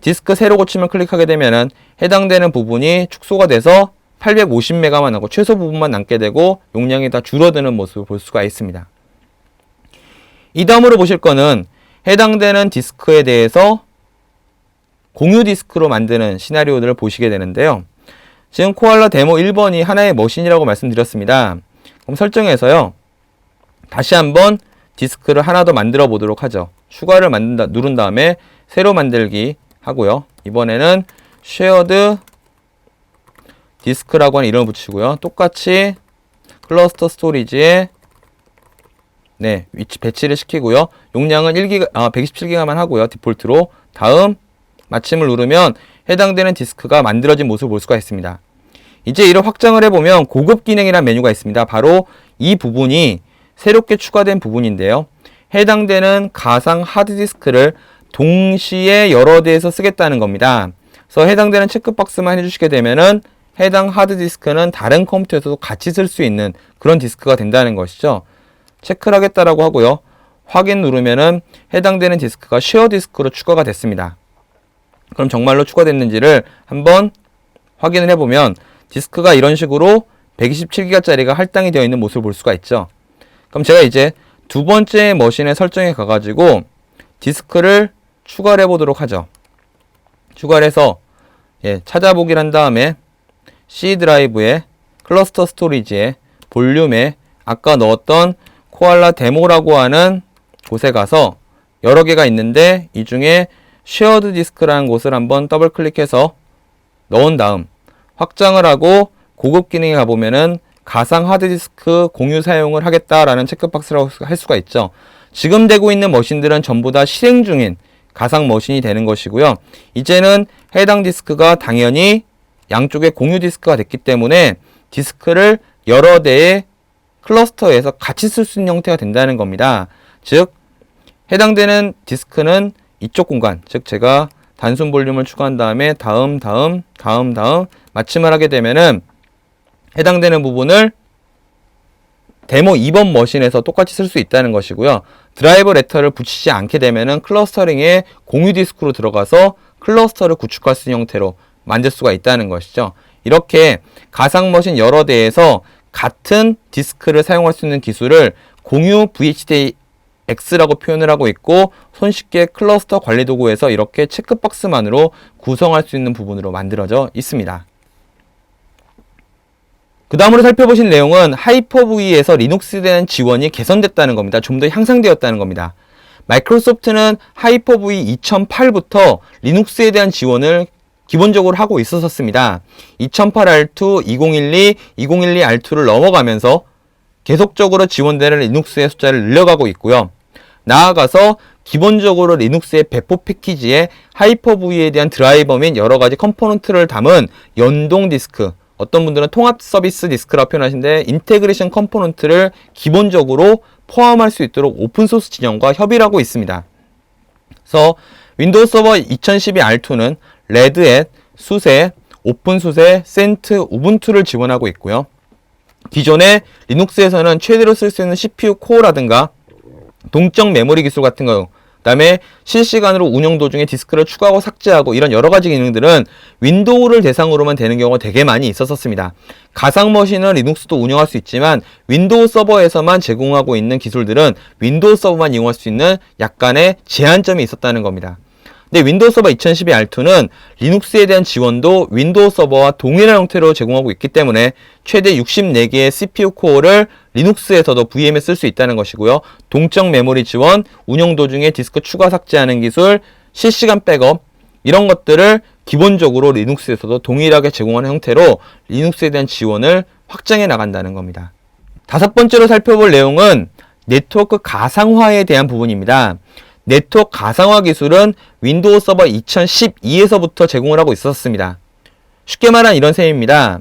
디스크 새로 고침을 클릭하게 되면은 해당되는 부분이 축소가 돼서 850메가만 하고 최소 부분만 남게 되고 용량이 다 줄어드는 모습을 볼 수가 있습니다. 이 다음으로 보실 거는 해당되는 디스크에 대해서 공유 디스크로 만드는 시나리오들을 보시게 되는데요. 지금 코알라 데모 1번이 하나의 머신이라고 말씀드렸습니다. 그럼 설정에서요. 다시 한번 디스크를 하나 더 만들어 보도록 하죠. 추가를 누른 다음에 새로 만들기 하고요. 이번에는 쉐어드 디스크라고 하는 이름을 붙이고요. 똑같이 클러스터 스토리지에 위치 배치를 시키고요. 용량은 127기가만 하고요. 디폴트로. 다음 마침을 누르면 해당되는 디스크가 만들어진 모습을 볼 수가 있습니다. 이제 이를 확장을 해보면 고급 기능이라는 메뉴가 있습니다. 바로 이 부분이 새롭게 추가된 부분인데요. 해당되는 가상 하드디스크를 동시에 여러 대에서 쓰겠다는 겁니다. 그래서 해당되는 체크박스만 해주시게 되면은 해당 하드디스크는 다른 컴퓨터에서도 같이 쓸 수 있는 그런 디스크가 된다는 것이죠. 체크를 하겠다라고 하고요. 확인 누르면은 해당되는 디스크가 쉐어 디스크로 추가가 됐습니다. 그럼 정말로 추가됐는지를 한번 확인을 해보면 디스크가 이런 식으로 127기가짜리가 할당이 되어 있는 모습을 볼 수가 있죠. 그럼 제가 이제 두 번째 머신의 설정에 가가지고 디스크를 추가를 해보도록 하죠. 추가를 해서 찾아보기를 한 다음에 C 드라이브에 클러스터 스토리지에 볼륨에 아까 넣었던 코알라 데모라고 하는 곳에 가서 여러 개가 있는데 이 중에 쉐어드 디스크라는 곳을 한번 더블 클릭해서 넣은 다음 확장을 하고 고급 기능에 가보면은 가상 하드디스크 공유 사용을 하겠다라는 체크박스라고 할 수가 있죠. 지금 되고 있는 머신들은 전부 다 실행 중인 가상 머신이 되는 것이고요. 이제는 해당 디스크가 당연히 양쪽에 공유 디스크가 됐기 때문에 디스크를 여러 대의 클러스터에서 같이 쓸 수 있는 형태가 된다는 겁니다. 즉 해당되는 디스크는 이쪽 공간, 즉 제가 단순 볼륨을 추가한 다음에 다음 마침을 하게 되면은 해당되는 부분을 데모 2번 머신에서 똑같이 쓸 수 있다는 것이고요. 드라이버 레터를 붙이지 않게 되면은 클러스터링에 공유 디스크로 들어가서 클러스터를 구축할 수 있는 형태로 만들 수가 있다는 것이죠. 이렇게 가상 머신 여러 대에서 같은 디스크를 사용할 수 있는 기술을 공유 VHD X라고 표현을 하고 있고, 손쉽게 클러스터 관리 도구에서 이렇게 체크박스만으로 구성할 수 있는 부분으로 만들어져 있습니다. 그 다음으로 살펴보실 내용은 하이퍼V에서 리눅스에 대한 지원이 개선됐다는 겁니다. 좀 더 향상되었다는 겁니다. 마이크로소프트는 하이퍼V 2008부터 리눅스에 대한 지원을 기본적으로 하고 있었습니다. 2008R2, 2012, 2012R2를 넘어가면서 계속적으로 지원되는 리눅스의 숫자를 늘려가고 있고요. 나아가서 기본적으로 리눅스의 배포 패키지에 하이퍼V에 대한 드라이버 및 여러가지 컴포넌트를 담은 연동 디스크, 어떤 분들은 통합 서비스 디스크라고 표현하시는데 인테그레이션 컴포넌트를 기본적으로 포함할 수 있도록 오픈소스 진영과 협의를 하고 있습니다. 그래서 윈도우 서버 2012 R2는 레드햇, 수세, 오픈수세, 센트, 우분투를 지원하고 있고요. 기존의 리눅스에서는 최대로 쓸 수 있는 CPU 코어라든가 동적 메모리 기술 같은 거, 그 다음에 실시간으로 운영 도중에 디스크를 추가하고 삭제하고 이런 여러가지 기능들은 윈도우를 대상으로만 되는 경우가 되게 많이 있었습니다. 가상 머신은 리눅스도 운영할 수 있지만 윈도우 서버에서만 제공하고 있는 기술들은 윈도우 서버만 이용할 수 있는 약간의 제한점이 있었다는 겁니다. 근데 윈도우 서버 2012 R2는 리눅스에 대한 지원도 윈도우 서버와 동일한 형태로 제공하고 있기 때문에 최대 64개의 CPU 코어를 리눅스에서도 VM에 쓸 수 있다는 것이고요. 동적 메모리 지원, 운영 도중에 디스크 추가 삭제하는 기술, 실시간 백업 이런 것들을 기본적으로 리눅스에서도 동일하게 제공하는 형태로 리눅스에 대한 지원을 확장해 나간다는 겁니다. 다섯 번째로 살펴볼 내용은 네트워크 가상화에 대한 부분입니다. 네트워크 가상화 기술은 윈도우 서버 2012에서부터 제공을 하고 있었습니다. 쉽게 말하면 이런 셈입니다.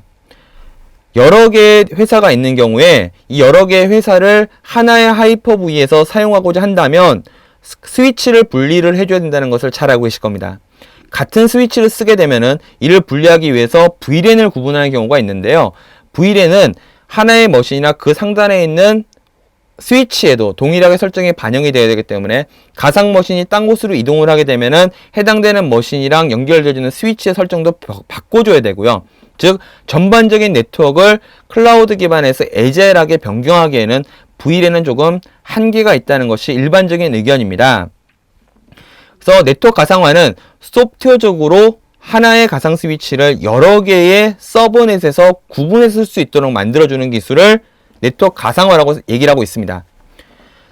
여러 개의 회사가 있는 경우에 이 여러 개의 회사를 하나의 하이퍼V에서 사용하고자 한다면 스위치를 분리를 해줘야 된다는 것을 잘 알고 계실 겁니다. 같은 스위치를 쓰게 되면은 이를 분리하기 위해서 VLAN을 구분하는 경우가 있는데요. VLAN은 하나의 머신이나 그 상단에 있는 스위치에도 동일하게 설정이 반영이 되어야 되기 때문에 가상 머신이 딴 곳으로 이동을 하게 되면은 해당되는 머신이랑 연결되어지는 스위치의 설정도 바꿔줘야 되고요. 즉 전반적인 네트워크를 클라우드 기반에서 애자일하게 변경하기에는 VLAN은 조금 한계가 있다는 것이 일반적인 의견입니다. 그래서 네트워크 가상화는 소프트웨어적으로 하나의 가상 스위치를 여러 개의 서버넷에서 구분해서 쓸 수 있도록 만들어주는 기술을 네트워크 가상화라고 얘기를 하고 있습니다.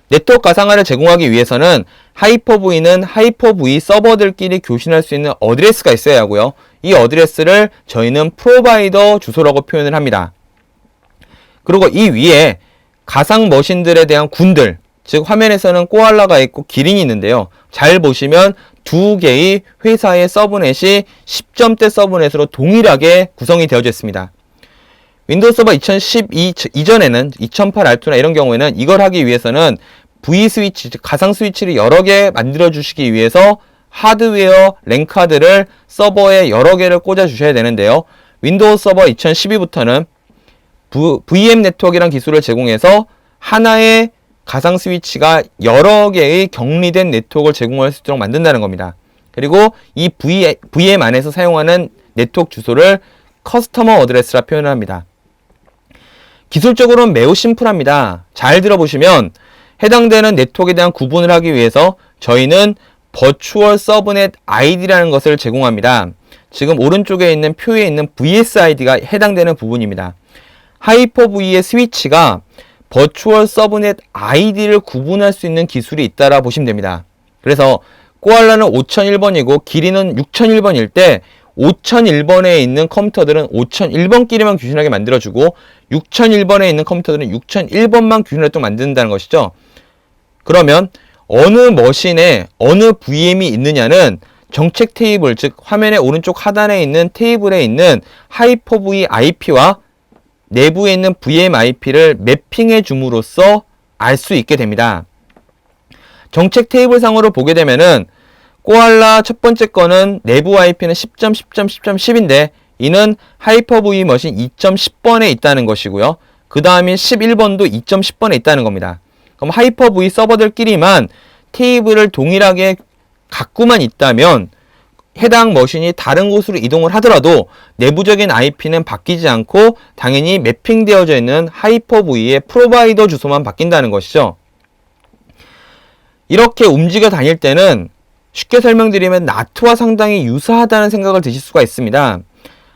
네트워크 가상화를 제공하기 위해서는 하이퍼V는 하이퍼V 서버들끼리 교신할 수 있는 어드레스가 있어야 하고요. 이 어드레스를 저희는 프로바이더 주소라고 표현을 합니다. 그리고 이 위에 가상 머신들에 대한 군들, 즉 화면에서는 코알라가 있고 기린이 있는데요. 잘 보시면 두 개의 회사의 서브넷이 10점대 서브넷으로 동일하게 구성이 되어져 있습니다. 윈도우 서버 2012 이전에는 2008 R2나 이런 경우에는 이걸 하기 위해서는 V 스위치, 즉 가상 스위치를 여러 개 만들어 주시기 위해서 하드웨어 랜카드를 서버에 여러 개를 꽂아 주셔야 되는데요. 윈도우 서버 2012부터는 VM 네트워크라는 기술을 제공해서 하나의 가상 스위치가 여러 개의 격리된 네트워크를 제공할 수 있도록 만든다는 겁니다. 그리고 이 VM 안에서 사용하는 네트워크 주소를 커스터머 어드레스라 표현을 합니다. 기술적으로는 매우 심플합니다. 잘 들어보시면 해당되는 네트워크에 대한 구분을 하기 위해서 저희는 버추얼 서브넷 ID라는 것을 제공합니다. 지금 오른쪽에 있는 표에 있는 VSID가 해당되는 부분입니다. 하이퍼V의 스위치가 버추얼 서브넷 ID를 구분할 수 있는 기술이 있다라 보시면 됩니다. 그래서 코알라는 5001번이고 길이는 6001번일 때 5001번에 있는 컴퓨터들은 5001번끼리만 교신하게 만들어주고 6001번에 있는 컴퓨터들은 6001번만 교신하도록 만든다는 것이죠. 그러면 어느 머신에 어느 VM이 있느냐는 정책 테이블, 즉 화면의 오른쪽 하단에 있는 테이블에 있는 하이퍼V IP와 내부에 있는 VM IP를 매핑해 줌으로써 알 수 있게 됩니다. 정책 테이블 상으로 보게 되면은 코알라 첫 번째 거는 내부 IP는 10.10.10.10인데 이는 하이퍼V 머신 2.10번에 있다는 것이고요. 그 다음에 11번도 2.10번에 있다는 겁니다. 그럼 하이퍼V 서버들끼리만 테이블을 동일하게 갖고만 있다면 해당 머신이 다른 곳으로 이동을 하더라도 내부적인 IP는 바뀌지 않고 당연히 매핑되어져 있는 하이퍼V의 프로바이더 주소만 바뀐다는 것이죠. 이렇게 움직여 다닐 때는 쉽게 설명드리면 나트와 상당히 유사하다는 생각을 드실 수가 있습니다.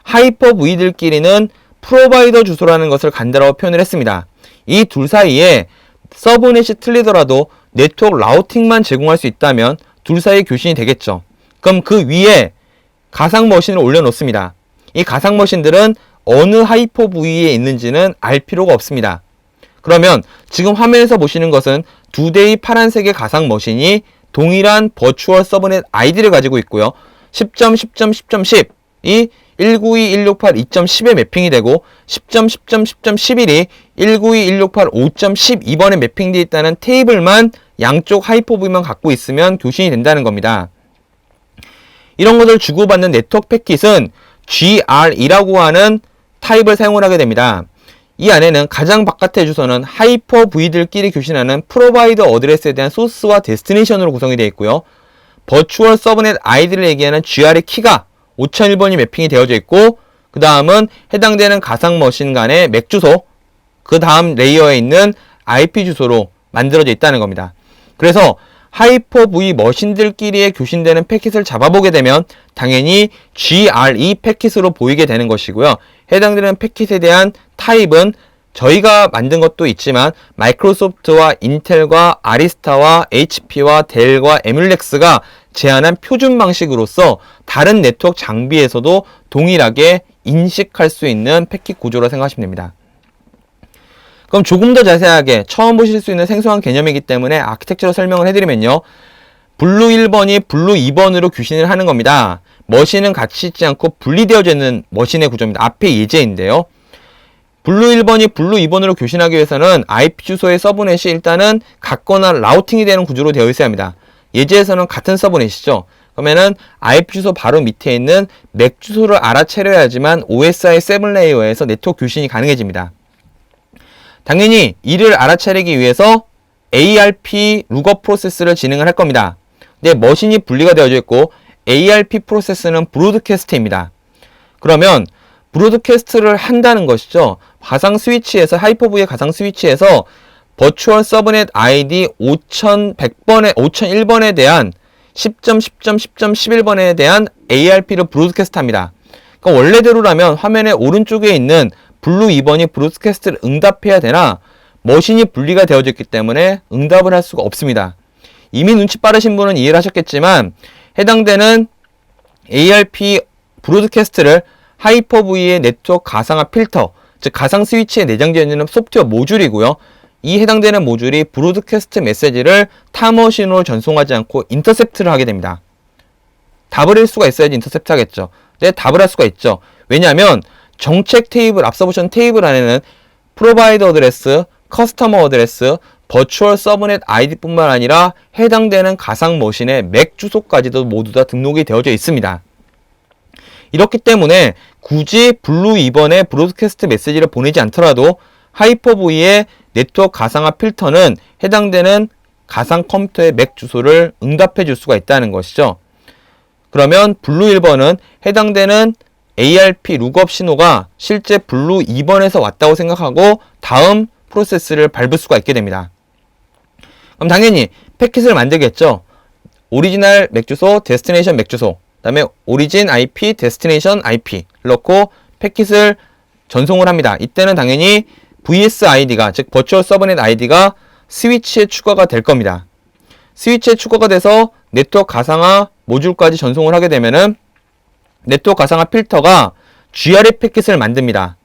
하이퍼V들끼리는 프로바이더 주소라는 것을 간다라고 표현을 했습니다. 이 둘 사이에 서브넷이 틀리더라도 네트워크 라우팅만 제공할 수 있다면 둘 사이의 교신이 되겠죠. 그럼 그 위에 가상 머신을 올려놓습니다. 이 가상 머신들은 어느 하이퍼V에 있는지는 알 필요가 없습니다. 그러면 지금 화면에서 보시는 것은 두 대의 파란색의 가상 머신이 동일한 버추얼 서브넷 아이디를 가지고 있고요. 10.10.10.10이 192.168.2.10에 매핑이 되고 10.10.10.11이 192.168.5.12번에 매핑되어 있다는 테이블만 양쪽 하이퍼V만 갖고 있으면 교신이 된다는 겁니다. 이런 것을 주고받는 네트워크 패킷은 GRE라고 하는 타입을 사용을 하게 됩니다. 이 안에는 가장 바깥의 주소는 하이퍼V들끼리 교신하는 프로바이더 어드레스에 대한 소스와 데스티네이션으로 구성이 되어 있고요. 버추얼 서브넷 아이디를 얘기하는 GR의 키가 5001번이 매핑이 되어져 있고, 그 다음은 해당되는 가상 머신 간의 맥 주소, 그 다음 레이어에 있는 IP 주소로 만들어져 있다는 겁니다. 그래서 하이퍼V 머신들끼리의 교신되는 패킷을 잡아보게 되면 당연히 GRE 패킷으로 보이게 되는 것이고요. 해당되는 패킷에 대한 타입은 저희가 만든 것도 있지만 마이크로소프트와 인텔과 아리스타와 HP와 델과 에뮬렉스가 제안한 표준 방식으로서 다른 네트워크 장비에서도 동일하게 인식할 수 있는 패킷 구조로 생각하시면 됩니다. 그럼 조금 더 자세하게 처음 보실 수 있는 생소한 개념이기 때문에 아키텍처로 설명을 해드리면요. 블루 1번이 블루 2번으로 교신을 하는 겁니다. 머신은 같이 있지 않고 분리되어져 있는 머신의 구조입니다. 앞에 예제인데요. 블루 1번이 블루 2번으로 교신하기 위해서는 IP 주소의 서브넷이 일단은 같거나 라우팅이 되는 구조로 되어 있어야 합니다. 예제에서는 같은 서브넷이죠. 그러면은 IP 주소 바로 밑에 있는 맥 주소를 알아차려야지만 OSI 7레이어에서 네트워크 교신이 가능해집니다. 당연히 이를 알아차리기 위해서 ARP 룩업 프로세스를 진행을 할 겁니다. 근데 머신이 분리가 되어져 있고 ARP 프로세스는 브로드캐스트입니다. 그러면 브로드캐스트를 한다는 것이죠. 가상 스위치에서 하이퍼V의 가상 스위치에서 버추얼 서브넷 아이디 5101번에 대한 10.10.10.11번에 대한 ARP를 브로드캐스트 합니다. 그러니까 원래대로라면 화면의 오른쪽에 있는 블루 2번이 브로드캐스트를 응답해야 되나 머신이 분리가 되어져 있기 때문에 응답을 할 수가 없습니다. 이미 눈치 빠르신 분은 이해를 하셨겠지만 해당되는 ARP 브로드캐스트를 하이퍼V의 네트워크 가상화 필터, 즉 가상 스위치에 내장되어 있는 소프트웨어 모듈이고요. 이 해당되는 모듈이 브로드캐스트 메시지를 타 머신으로 전송하지 않고 인터셉트를 하게 됩니다. 답을 할 수가 있어야지 인터셉트 하겠죠. 근데 답을 할 수가 있죠. 왜냐하면 정책 테이블, 앞서 보신 테이블 안에는 프로바이더 어드레스, 커스터머 어드레스, 버추얼 서브넷 아이디 뿐만 아니라 해당되는 가상 머신의 맥 주소까지도 모두 다 등록이 되어져 있습니다. 이렇기 때문에 굳이 블루 2번에 브로드캐스트 메시지를 보내지 않더라도 하이퍼V의 네트워크 가상화 필터는 해당되는 가상 컴퓨터의 맥 주소를 응답해 줄 수가 있다는 것이죠. 그러면 블루 1번은 해당되는 ARP 룩업 신호가 실제 블루 2번에서 왔다고 생각하고 다음 프로세스를 밟을 수가 있게 됩니다. 그럼 당연히 패킷을 만들겠죠. 오리지널 맥 주소, 데스티네이션 맥 주소, 그 다음에 오리진 IP, 데스티네이션 IP를 넣고 패킷을 전송을 합니다. 이때는 당연히 VSID가, 즉 버추얼 서브넷 아이디가 스위치에 추가가 될 겁니다. 스위치에 추가가 돼서 네트워크 가상화 모듈까지 전송을 하게 되면은 네트워크 가상화 필터가 GRE 패킷을 만듭니다.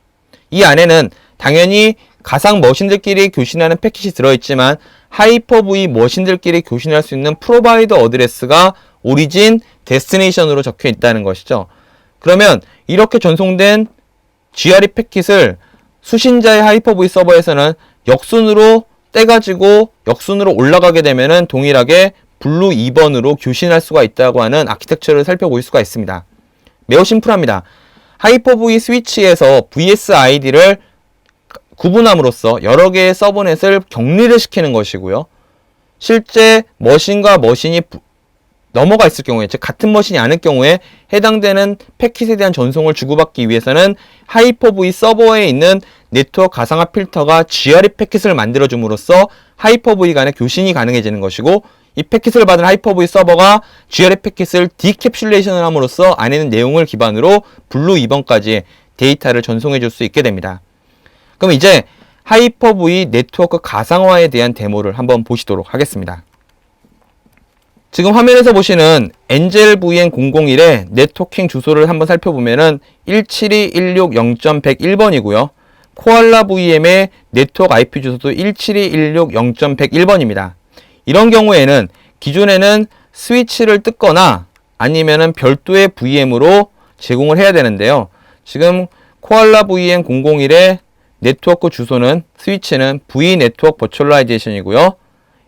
이 안에는 당연히 가상 머신들끼리 교신하는 패킷이 들어있지만 하이퍼V 머신들끼리 교신할 수 있는 프로바이더 어드레스가 오리진, 데스티네이션으로 적혀 있다는 것이죠. 그러면 이렇게 전송된 GRE 패킷을 수신자의 하이퍼V 서버에서는 역순으로 떼가지고 역순으로 올라가게 되면은 동일하게 블루 2번으로 교신할 수가 있다고 하는 아키텍처를 살펴볼 수가 있습니다. 매우 심플합니다. 하이퍼V 스위치에서 VSID를 구분함으로써 여러 개의 서브넷을 격리를 시키는 것이고요. 실제 머신과 머신이 넘어가 있을 경우에, 즉 같은 머신이 아닐 경우에 해당되는 패킷에 대한 전송을 주고받기 위해서는 하이퍼V 서버에 있는 네트워크 가상화 필터가 GRE 패킷을 만들어줌으로써 하이퍼V 간의 교신이 가능해지는 것이고, 이 패킷을 받은 하이퍼V 서버가 GRE 패킷을 디캡슐레이션을 함으로써 안에 있는 내용을 기반으로 블루 2번까지 데이터를 전송해 줄 수 있게 됩니다. 그럼 이제 하이퍼V 네트워크 가상화에 대한 데모를 한번 보시도록 하겠습니다. 지금 화면에서 보시는 엔젤 VN001의 네트워킹 주소를 한번 살펴보면은 172.168.0.101번이고요. 코알라 VM의 네트워크 IP 주소도 172.168.0.101번입니다. 이런 경우에는 기존에는 스위치를 뜯거나 아니면은 별도의 VM으로 제공을 해야 되는데요. 지금 코알라 VN001의 네트워크 주소는 스위치는 V 네트워크 버추얼라이제이션이고요.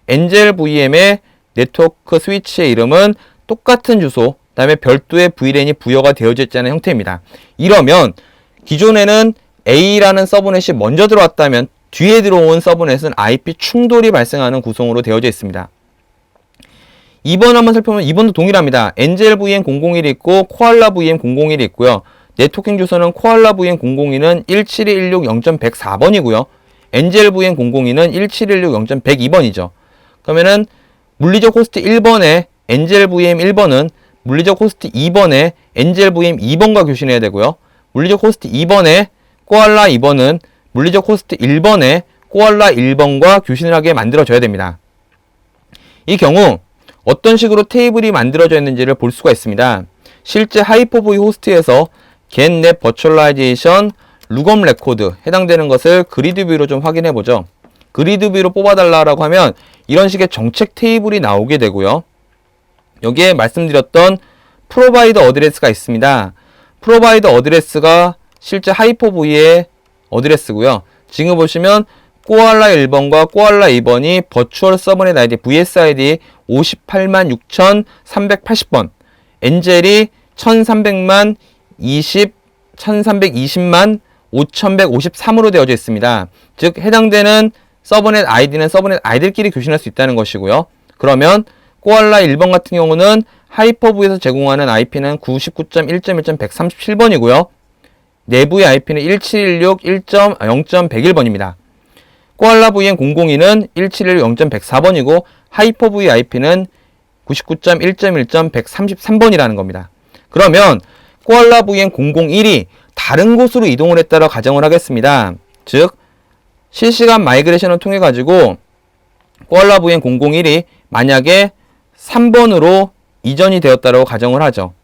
엔젤 VM의 네트워크 스위치의 이름은 똑같은 주소, 그 다음에 별도의 VLAN이 부여가 되어져 있지 않은 형태입니다. 이러면 기존에는 A라는 서브넷이 먼저 들어왔다면 뒤에 들어온 서브넷은 IP 충돌이 발생하는 구성으로 되어져 있습니다. 2번 한번 살펴보면 2번도 동일합니다. 엔젤 VM001이 있고 코알라 VM001이 있고요. 네트워킹 주소는 코알라 VM002는 172.168.0.104번이고요. 엔젤 VM002는 172.168.0.102번이죠. 그러면은 물리적 호스트 1번에 엔젤 VM 1번은 물리적 호스트 2번에 엔젤 VM 2번과 교신해야 되고요. 물리적 호스트 2번에 코알라 2번은 물리적 호스트 1번에 코알라 1번과 교신을 하게 만들어져야 됩니다. 이 경우 어떤 식으로 테이블이 만들어져 있는지를 볼 수가 있습니다. 실제 하이퍼V 호스트에서 getNet Virtualization 룩업 레코드 해당되는 것을 그리드 뷰로 좀 확인해 보죠. 그리드 뷰로 뽑아달라고 하면 이런 식의 정책 테이블이 나오게 되고요. 여기에 말씀드렸던 프로바이더 어드레스가 있습니다. 프로바이더 어드레스가 실제 하이퍼V의 어드레스고요. 지금 보시면 코알라 1번과 코알라 2번이 버추얼 서브넷 아이디 VSID 586,380번, 엔젤이 1300만 1320만 5153으로 되어져 있습니다. 즉 해당되는 서브넷 아이디는 서브넷 아이들끼리 교신할 수 있다는 것이고요. 그러면 코알라 1번 같은 경우는 하이퍼V에서 제공하는 IP는 99.1.1.137번이고요. 내부의 IP는 1716.1.0.101번입니다. 코알라 VN002는 1716.0.104번이고 하이퍼V IP는 99.1.1.133번이라는 겁니다. 그러면 코알라 VN001이 다른 곳으로 이동을 했다고 가정을 하겠습니다. 즉 실시간 마이그레이션을 통해 가지고 코알라 VN001이 만약에 3번으로 이전이 되었다고 가정을 하죠.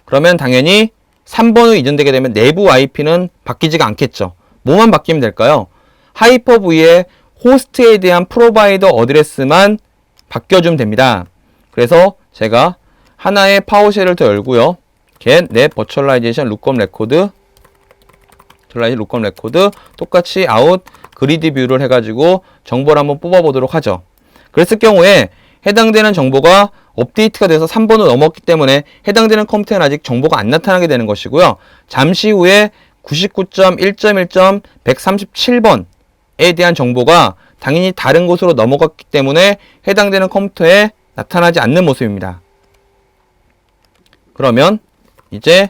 그러면 당연히 3번으로 이전되게 되면 내부 IP는 바뀌지가 않겠죠. 뭐만 바뀌면 될까요? 하이퍼V의 호스트에 대한 프로바이더 어드레스만 바뀌어주면 됩니다. 그래서 제가 하나의 파워쉘을 더 열고요. getNet Virtualization 룩업 레코드 똑같이 out 그리드 뷰를 해가지고 정보를 한번 뽑아보도록 하죠. 그랬을 경우에 해당되는 정보가 업데이트가 돼서 3번으로 넘었기 때문에 해당되는 컴퓨터에는 아직 정보가 안 나타나게 되는 것이고요. 잠시 후에 99.1.1.137번에 대한 정보가 당연히 다른 곳으로 넘어갔기 때문에 해당되는 컴퓨터에 나타나지 않는 모습입니다. 그러면 이제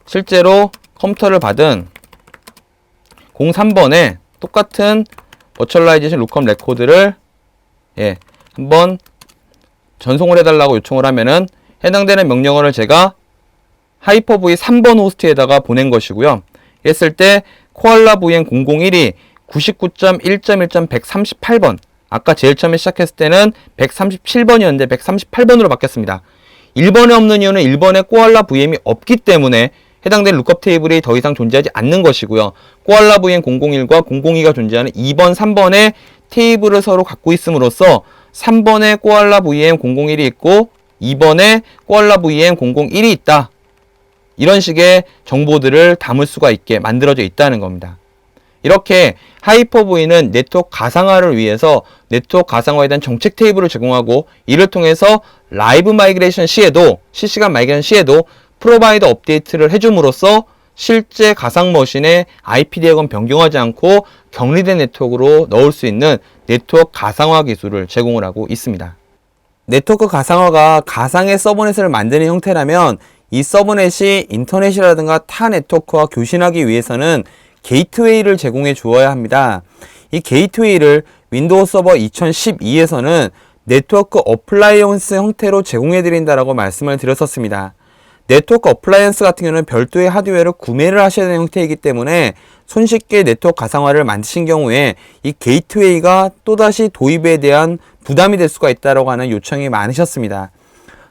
실제로 컴퓨터를 받은 03번에 똑같은 버추얼라이제이션 룩업 레코드를 한번 전송을 해달라고 요청을 하면은 해당되는 명령어를 제가 하이퍼V 3번 호스트에다가 보낸 것이고요. 했을 때 코알라 VN001이 99.1.1.138번, 아까 제일 처음에 시작했을 때는 137번이었는데 138번으로 바뀌었습니다. 1번에 없는 이유는 1번에 코알라 VM이 없기 때문에 해당되는 룩업 테이블이 더 이상 존재하지 않는 것이고요. 코알라 VN001과 002가 존재하는 2번, 3번의 테이블을 서로 갖고 있음으로써 3번에 코알라 VM001이 있고 2번에 코알라 VM001이 있다. 이런 식의 정보들을 담을 수가 있게 만들어져 있다는 겁니다. 이렇게 하이퍼V는 네트워크 가상화를 위해서 네트워크 가상화에 대한 정책 테이블을 제공하고 이를 통해서 라이브 마이그레이션 시에도 실시간 마이그레이션 시에도 프로바이더 업데이트를 해줌으로써 실제 가상 머신의 IP 대역은 변경하지 않고 격리된 네트워크로 넣을 수 있는 네트워크 가상화 기술을 제공을 하고 있습니다. 네트워크 가상화가 가상의 서브넷을 만드는 형태라면 이 서브넷이 인터넷이라든가 타 네트워크와 교신하기 위해서는 게이트웨이를 제공해 주어야 합니다. 이 게이트웨이를 윈도우 서버 2012에서는 네트워크 어플라이언스 형태로 제공해드린다라고 말씀을 드렸었습니다. 네트워크 어플라이언스 같은 경우는 별도의 하드웨어를 구매를 하셔야 되는 형태이기 때문에 손쉽게 네트워크 가상화를 만드신 경우에 이 게이트웨이가 또다시 도입에 대한 부담이 될 수가 있다고 하는 요청이 많으셨습니다.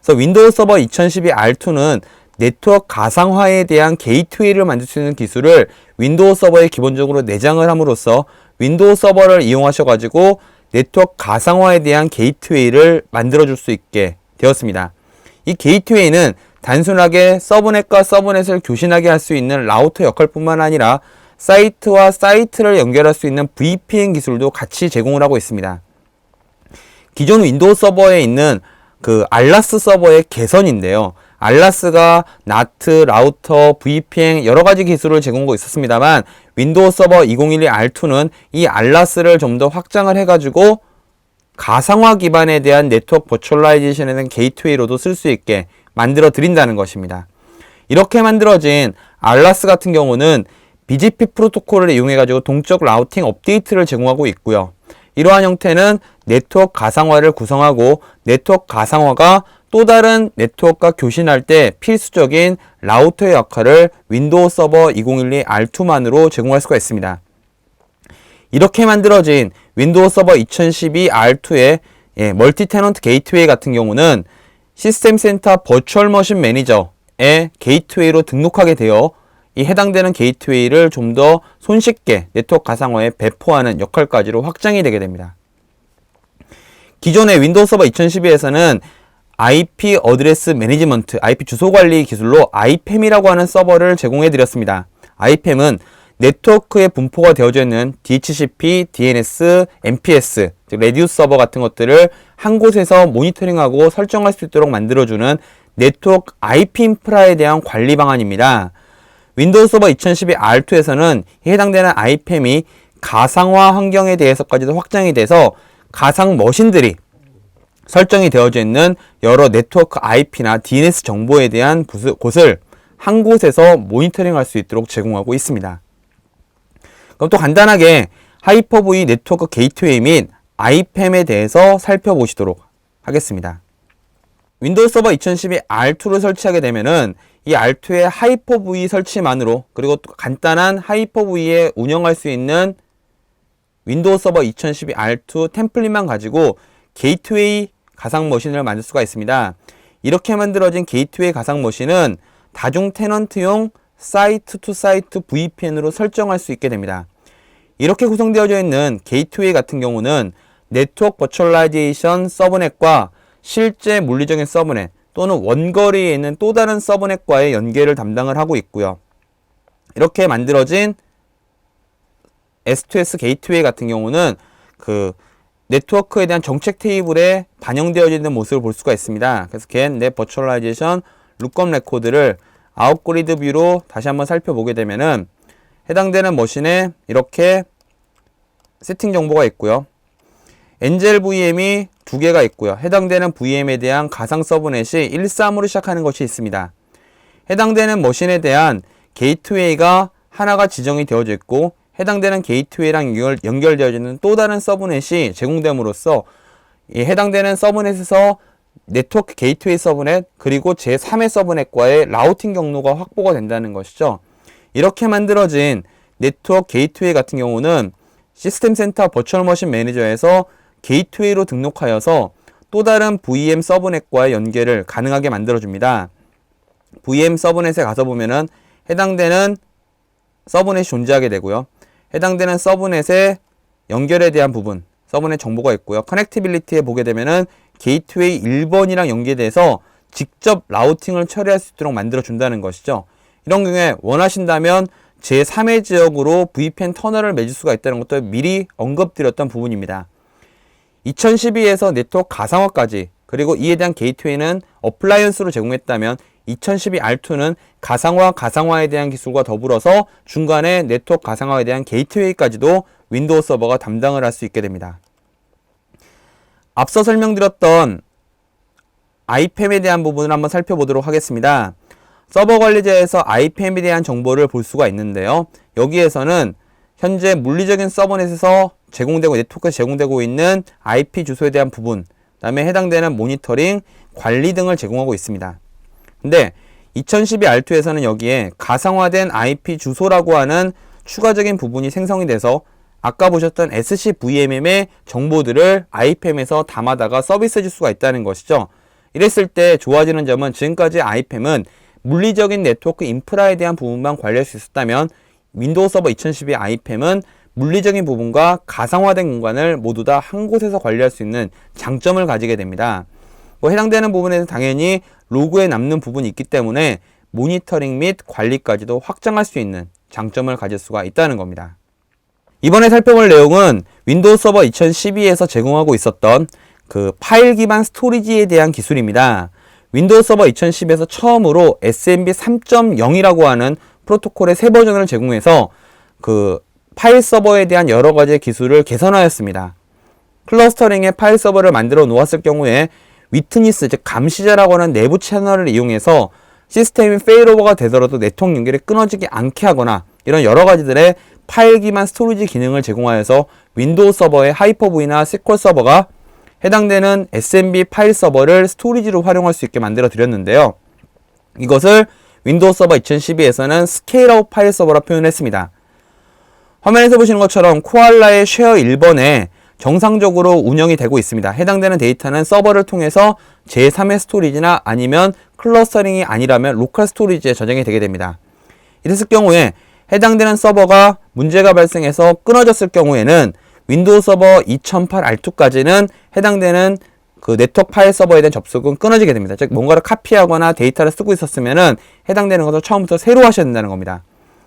그래서 윈도우 서버 2012 R2는 네트워크 가상화에 대한 게이트웨이를 만들 수 있는 기술을 윈도우 서버에 기본적으로 내장을 함으로써 윈도우 서버를 이용하셔가지고 네트워크 가상화에 대한 게이트웨이를 만들어줄 수 있게 되었습니다. 이 게이트웨이는 단순하게 서브넷과 서브넷을 교신하게 할 수 있는 라우터 역할뿐만 아니라 사이트와 사이트를 연결할 수 있는 VPN 기술도 같이 제공을 하고 있습니다. 기존 윈도우 서버에 있는 그 알라스 서버의 개선인데요. 알라스가 NAT, 라우터, VPN 여러 가지 기술을 제공하고 있었습니다만 윈도우 서버 2012 R2는 이 알라스를 좀 더 확장을 해가지고 가상화 기반에 대한 네트워크 버추얼라이제이션에 대한 게이트웨이로도 쓸 수 있게 만들어 드린다는 것입니다. 이렇게 만들어진 알라스 같은 경우는 BGP 프로토콜을 이용해가지고 동적 라우팅 업데이트를 제공하고 있고요. 이러한 형태는 네트워크 가상화를 구성하고 네트워크 가상화가 또 다른 네트워크와 교신할 때 필수적인 라우터의 역할을 윈도우 서버 2012 R2만으로 제공할 수가 있습니다. 이렇게 만들어진 윈도우 서버 2012 R2의 멀티 테넌트 게이트웨이 같은 경우는 시스템 센터 버추얼 머신 매니저의 게이트웨이로 등록하게 되어 이 해당되는 게이트웨이를 좀 더 손쉽게 네트워크 가상화에 배포하는 역할까지로 확장이 되게 됩니다. 기존의 윈도우 서버 2012에서는 IP 어드레스 매니지먼트, IP 주소 관리 기술로 IPAM이라고 하는 서버를 제공해 드렸습니다. IPAM은 네트워크에 분포가 되어져 있는 DHCP, DNS, MPS, 즉 레디우스 서버 같은 것들을 한 곳에서 모니터링하고 설정할 수 있도록 만들어주는 네트워크 IP 인프라에 대한 관리 방안입니다. 윈도우 서버 2012 R2에서는 해당되는 IPAM이 가상화 환경에 대해서까지도 확장이 돼서 가상 머신들이 설정이 되어져 있는 여러 네트워크 IP나 DNS 정보에 대한 곳을 한 곳에서 모니터링할 수 있도록 제공하고 있습니다. 그럼 또 간단하게 하이퍼V 네트워크 게이트웨이 및 IPAM에 대해서 살펴보시도록 하겠습니다. 윈도우 서버 2012 R2를 설치하게 되면은 이 R2의 하이퍼V 설치만으로 그리고 또 간단한 하이퍼V에 운영할 수 있는 윈도우 서버 2012 R2 템플릿만 가지고 게이트웨이 가상 머신을 만들 수가 있습니다. 이렇게 만들어진 게이트웨이 가상 머신은 다중 테넌트용 사이트 투 사이트 VPN으로 설정할 수 있게 됩니다. 이렇게 구성되어져 있는 게이트웨이 같은 경우는 네트워크 버추얼라이제이션 서브넷과 실제 물리적인 서브넷 또는 원거리에 있는 또 다른 서브넷과의 연계를 담당을 하고 있고요. 이렇게 만들어진 S2S 게이트웨이 같은 경우는 그 네트워크에 대한 정책 테이블에 반영되어 있는 모습을 볼 수가 있습니다. 그래서 get net virtualization lookup record를 아웃그리드 뷰로 다시 한번 살펴보게 되면은 해당되는 머신에 이렇게 세팅 정보가 있고요. 엔젤 VM이 두 개가 있고요. 해당되는 VM에 대한 가상 서브넷이 13으로 시작하는 것이 있습니다. 해당되는 머신에 대한 게이트웨이가 하나가 지정이 되어져 있고 해당되는 게이트웨이랑 연결되어 있는 또 다른 서브넷이 제공됨으로써 이 해당되는 서브넷에서 네트워크 게이트웨이 서브넷 그리고 제3의 서브넷과의 라우팅 경로가 확보가 된다는 것이죠. 이렇게 만들어진 네트워크 게이트웨이 같은 경우는 시스템 센터 버추얼 머신 매니저에서 게이트웨이로 등록하여서 또 다른 VM 서브넷과의 연결을 가능하게 만들어줍니다. VM 서브넷에 가서 보면은 해당되는 서브넷이 존재하게 되고요. 해당되는 서브넷의 연결에 대한 부분, 서브넷 정보가 있고요. 커넥티빌리티에 보게 되면은 게이트웨이 1번이랑 연계돼서 직접 라우팅을 처리할 수 있도록 만들어준다는 것이죠. 이런 경우에 원하신다면 제3의 지역으로 VPN 터널을 맺을 수가 있다는 것도 미리 언급드렸던 부분입니다. 2012에서 네트워크 가상화까지 그리고 이에 대한 게이트웨이는 어플라이언스로 제공했다면 2012 R2는 가상화에 대한 기술과 더불어서 중간에 네트워크 가상화에 대한 게이트웨이까지도 윈도우 서버가 담당을 할 수 있게 됩니다. 앞서 설명드렸던 IPAM에 대한 부분을 한번 살펴보도록 하겠습니다. 서버 관리자에서 IPAM에 대한 정보를 볼 수가 있는데요. 여기에서는 현재 물리적인 서버넷에서 제공되고 네트워크에서 제공되고 있는 IP 주소에 대한 부분 그다음에 해당되는 모니터링, 관리 등을 제공하고 있습니다. 근데 2012 R2에서는 여기에 가상화된 IP 주소라고 하는 추가적인 부분이 생성이 돼서 아까 보셨던 SCVMM의 정보들을 IPM에서 담아다가 서비스해 줄 수가 있다는 것이죠. 이랬을 때 좋아지는 점은 지금까지 IPM은 물리적인 네트워크 인프라에 대한 부분만 관리할 수 있었다면 윈도우 서버 2012 IPM은 물리적인 부분과 가상화된 공간을 모두 다 한 곳에서 관리할 수 있는 장점을 가지게 됩니다. 해당되는 부분에는 당연히 로그에 남는 부분이 있기 때문에 모니터링 및 관리까지도 확장할 수 있는 장점을 가질 수가 있다는 겁니다. 이번에 살펴볼 내용은 윈도우 서버 2012에서 제공하고 있었던 그 파일 기반 스토리지에 대한 기술입니다. 윈도우 서버 2010에서 처음으로 SMB 3.0이라고 하는 프로토콜의 새 버전을 제공해서 그 파일 서버에 대한 여러 가지 기술을 개선하였습니다. 클러스터링의 파일 서버를 만들어 놓았을 경우에 위트니스, 즉 감시자라고 하는 내부 채널을 이용해서 시스템이 페일오버가 되더라도 네트워크 연결이 끊어지지 않게 하거나 이런 여러 가지들의 파일 기반 스토리지 기능을 제공하여서 윈도우 서버의 하이퍼V나 SQL 서버가 해당되는 SMB 파일 서버를 스토리지로 활용할 수 있게 만들어 드렸는데요. 이것을 윈도우 서버 2012에서는 스케일아웃 파일 서버라 표현했습니다. 화면에서 보시는 것처럼 코알라의 쉐어 1번에 정상적으로 운영이 되고 있습니다. 해당되는 데이터는 서버를 통해서 제3의 스토리지나 아니면 클러스터링이 아니라면 로컬 스토리지에 저장이 되게 됩니다. 이랬을 경우에 해당되는 서버가 문제가 발생해서 끊어졌을 경우에는 윈도우 서버 2008 R2까지는 해당되는 그 네트워크 파일 서버에 대한 접속은 끊어지게 됩니다. 즉 뭔가를 카피하거나 데이터를 쓰고 있었으면은 해당되는 것을 처음부터 새로 하셔야 된다는 겁니다.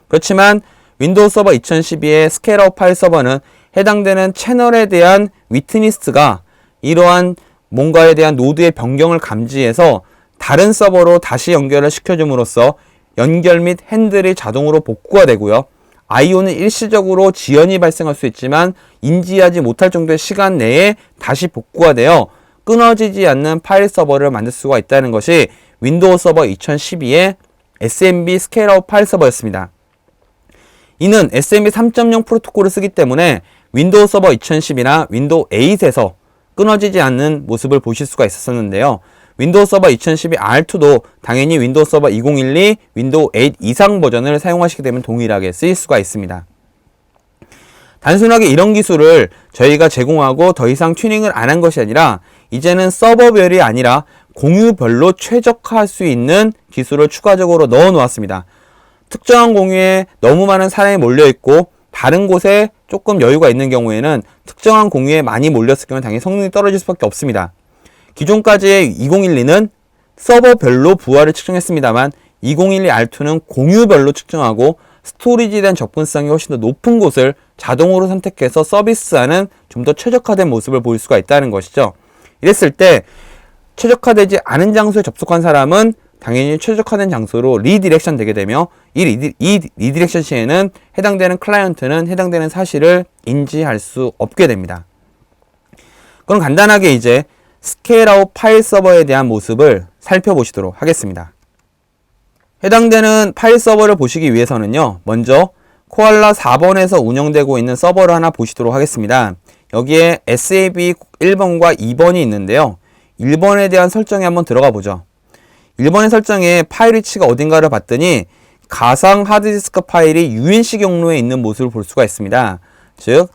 그렇지만 윈도우 서버 2012의 스케일아웃 파일 서버는 해당되는 채널에 대한 위트니스가 이러한 뭔가에 대한 노드의 변경을 감지해서 다른 서버로 다시 연결을 시켜줌으로써 연결 및 핸들이 자동으로 복구가 되고요. IO는 일시적으로 지연이 발생할 수 있지만 인지하지 못할 정도의 시간 내에 다시 복구가 되어 끊어지지 않는 파일 서버를 만들 수가 있다는 것이 윈도우 서버 2012의 SMB 스케일아웃 파일 서버였습니다. 이는 SMB 3.0 프로토콜을 쓰기 때문에 윈도우 서버 2010이나 윈도우 8에서 끊어지지 않는 모습을 보실 수가 있었는데요. 윈도우 서버 2012 R2도 당연히 윈도우 서버 2012, 윈도우 8 이상 버전을 사용하시게 되면 동일하게 쓰일 수가 있습니다. 단순하게 이런 기술을 저희가 제공하고 더 이상 튜닝을 안 한 것이 아니라 이제는 서버별이 아니라 공유별로 최적화할 수 있는 기술을 추가적으로 넣어 놓았습니다. 특정한 공유에 너무 많은 사람이 몰려있고 다른 곳에 조금 여유가 있는 경우에는 특정한 공유에 많이 몰렸을 경우는 당연히 성능이 떨어질 수밖에 없습니다. 기존까지의 2012는 서버별로 부하를 측정했습니다만 2012 R2는 공유별로 측정하고 스토리지에 대한 접근성이 훨씬 더 높은 곳을 자동으로 선택해서 서비스하는 좀 더 최적화된 모습을 보일 수가 있다는 것이죠. 이랬을 때 최적화되지 않은 장소에 접속한 사람은 당연히 최적화된 장소로 리디렉션 되게 되며 이 리디렉션 시에는 해당되는 클라이언트는 해당되는 사실을 인지할 수 없게 됩니다. 그럼 간단하게 이제 스케일아웃 파일 서버에 대한 모습을 살펴보시도록 하겠습니다. 해당되는 파일 서버를 보시기 위해서는요, 먼저 코알라 4번에서 운영되고 있는 서버를 하나 보시도록 하겠습니다. 여기에 SAB 1번과 2번이 있는데요. 1번에 대한 설정에 한번 들어가 보죠. 1번의 설정에 파일 위치가 어딘가를 봤더니 가상 하드디스크 파일이 UNC 경로에 있는 모습을 볼 수가 있습니다. 즉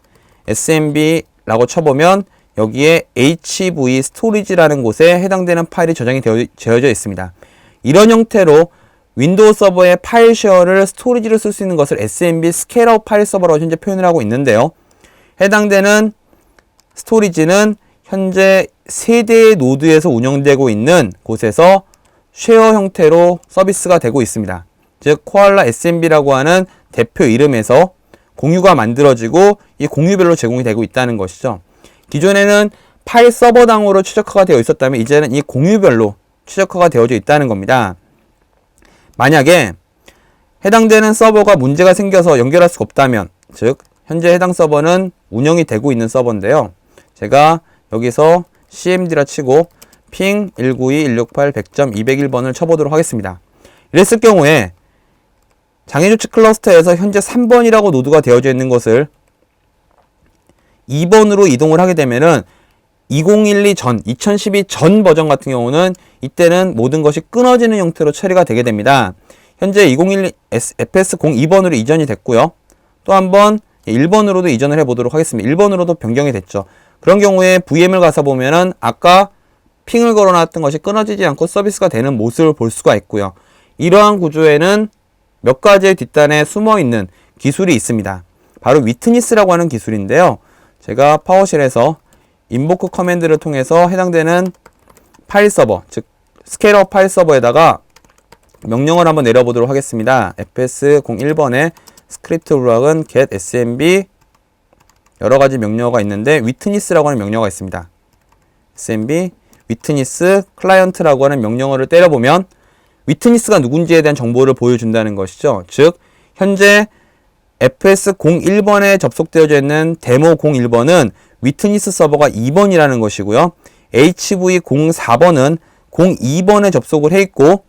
SMB라고 쳐보면 여기에 HV 스토리지라는 곳에 해당되는 파일이 저장이 되어져 있습니다. 이런 형태로 윈도우 서버의 파일 쉐어를 스토리지로 쓸 수 있는 것을 SMB 스케일아웃 파일 서버라고 현재 표현을 하고 있는데요. 해당되는 스토리지는 현재 3대의 노드에서 운영되고 있는 곳에서 쉐어 형태로 서비스가 되고 있습니다. 즉 코알라 SMB라고 하는 대표 이름에서 공유가 만들어지고 이 공유별로 제공이 되고 있다는 것이죠. 기존에는 파일 서버당으로 최적화가 되어 있었다면 이제는 이 공유별로 최적화가 되어져 있다는 겁니다. 만약에 해당되는 서버가 문제가 생겨서 연결할 수가 없다면, 즉 현재 해당 서버는 운영이 되고 있는 서버인데요. 제가 여기서 cmd라 치고 핑 192.168.100.201번을 쳐보도록 하겠습니다. 이랬을 경우에 장애조치 클러스터에서 현재 3번이라고 노드가 되어져 있는 것을 2번으로 이동을 하게 되면은 2012 전, 2012 전 버전 같은 경우는 이때는 모든 것이 끊어지는 형태로 처리가 되게 됩니다. 현재 2012 FS02번으로 이전이 됐고요. 또 한번 1번으로도 이전을 해보도록 하겠습니다. 1번으로도 변경이 됐죠. 그런 경우에 VM을 가서 보면은 아까 핑을 걸어놨던 것이 끊어지지 않고 서비스가 되는 모습을 볼 수가 있고요. 이러한 구조에는 몇 가지의 뒷단에 숨어있는 기술이 있습니다. 바로 위트니스라고 하는 기술인데요. 제가 파워쉘에서 인보크 커맨드를 통해서 해당되는 파일 서버, 즉 스케일업 파일 서버에다가 명령을 한번 내려보도록 하겠습니다. FS01번에 스크립트 블록은 get smb 여러가지 명령어가 있는데 위트니스라고 하는 명령어가 있습니다. smb 위트니스 클라이언트라고 하는 명령어를 때려보면 위트니스가 누군지에 대한 정보를 보여준다는 것이죠. 즉 현재 FS01번에 접속되어져 있는 데모 01번은 위트니스 서버가 2번이라는 것이고요. HV04번은 02번에 접속을 해 있고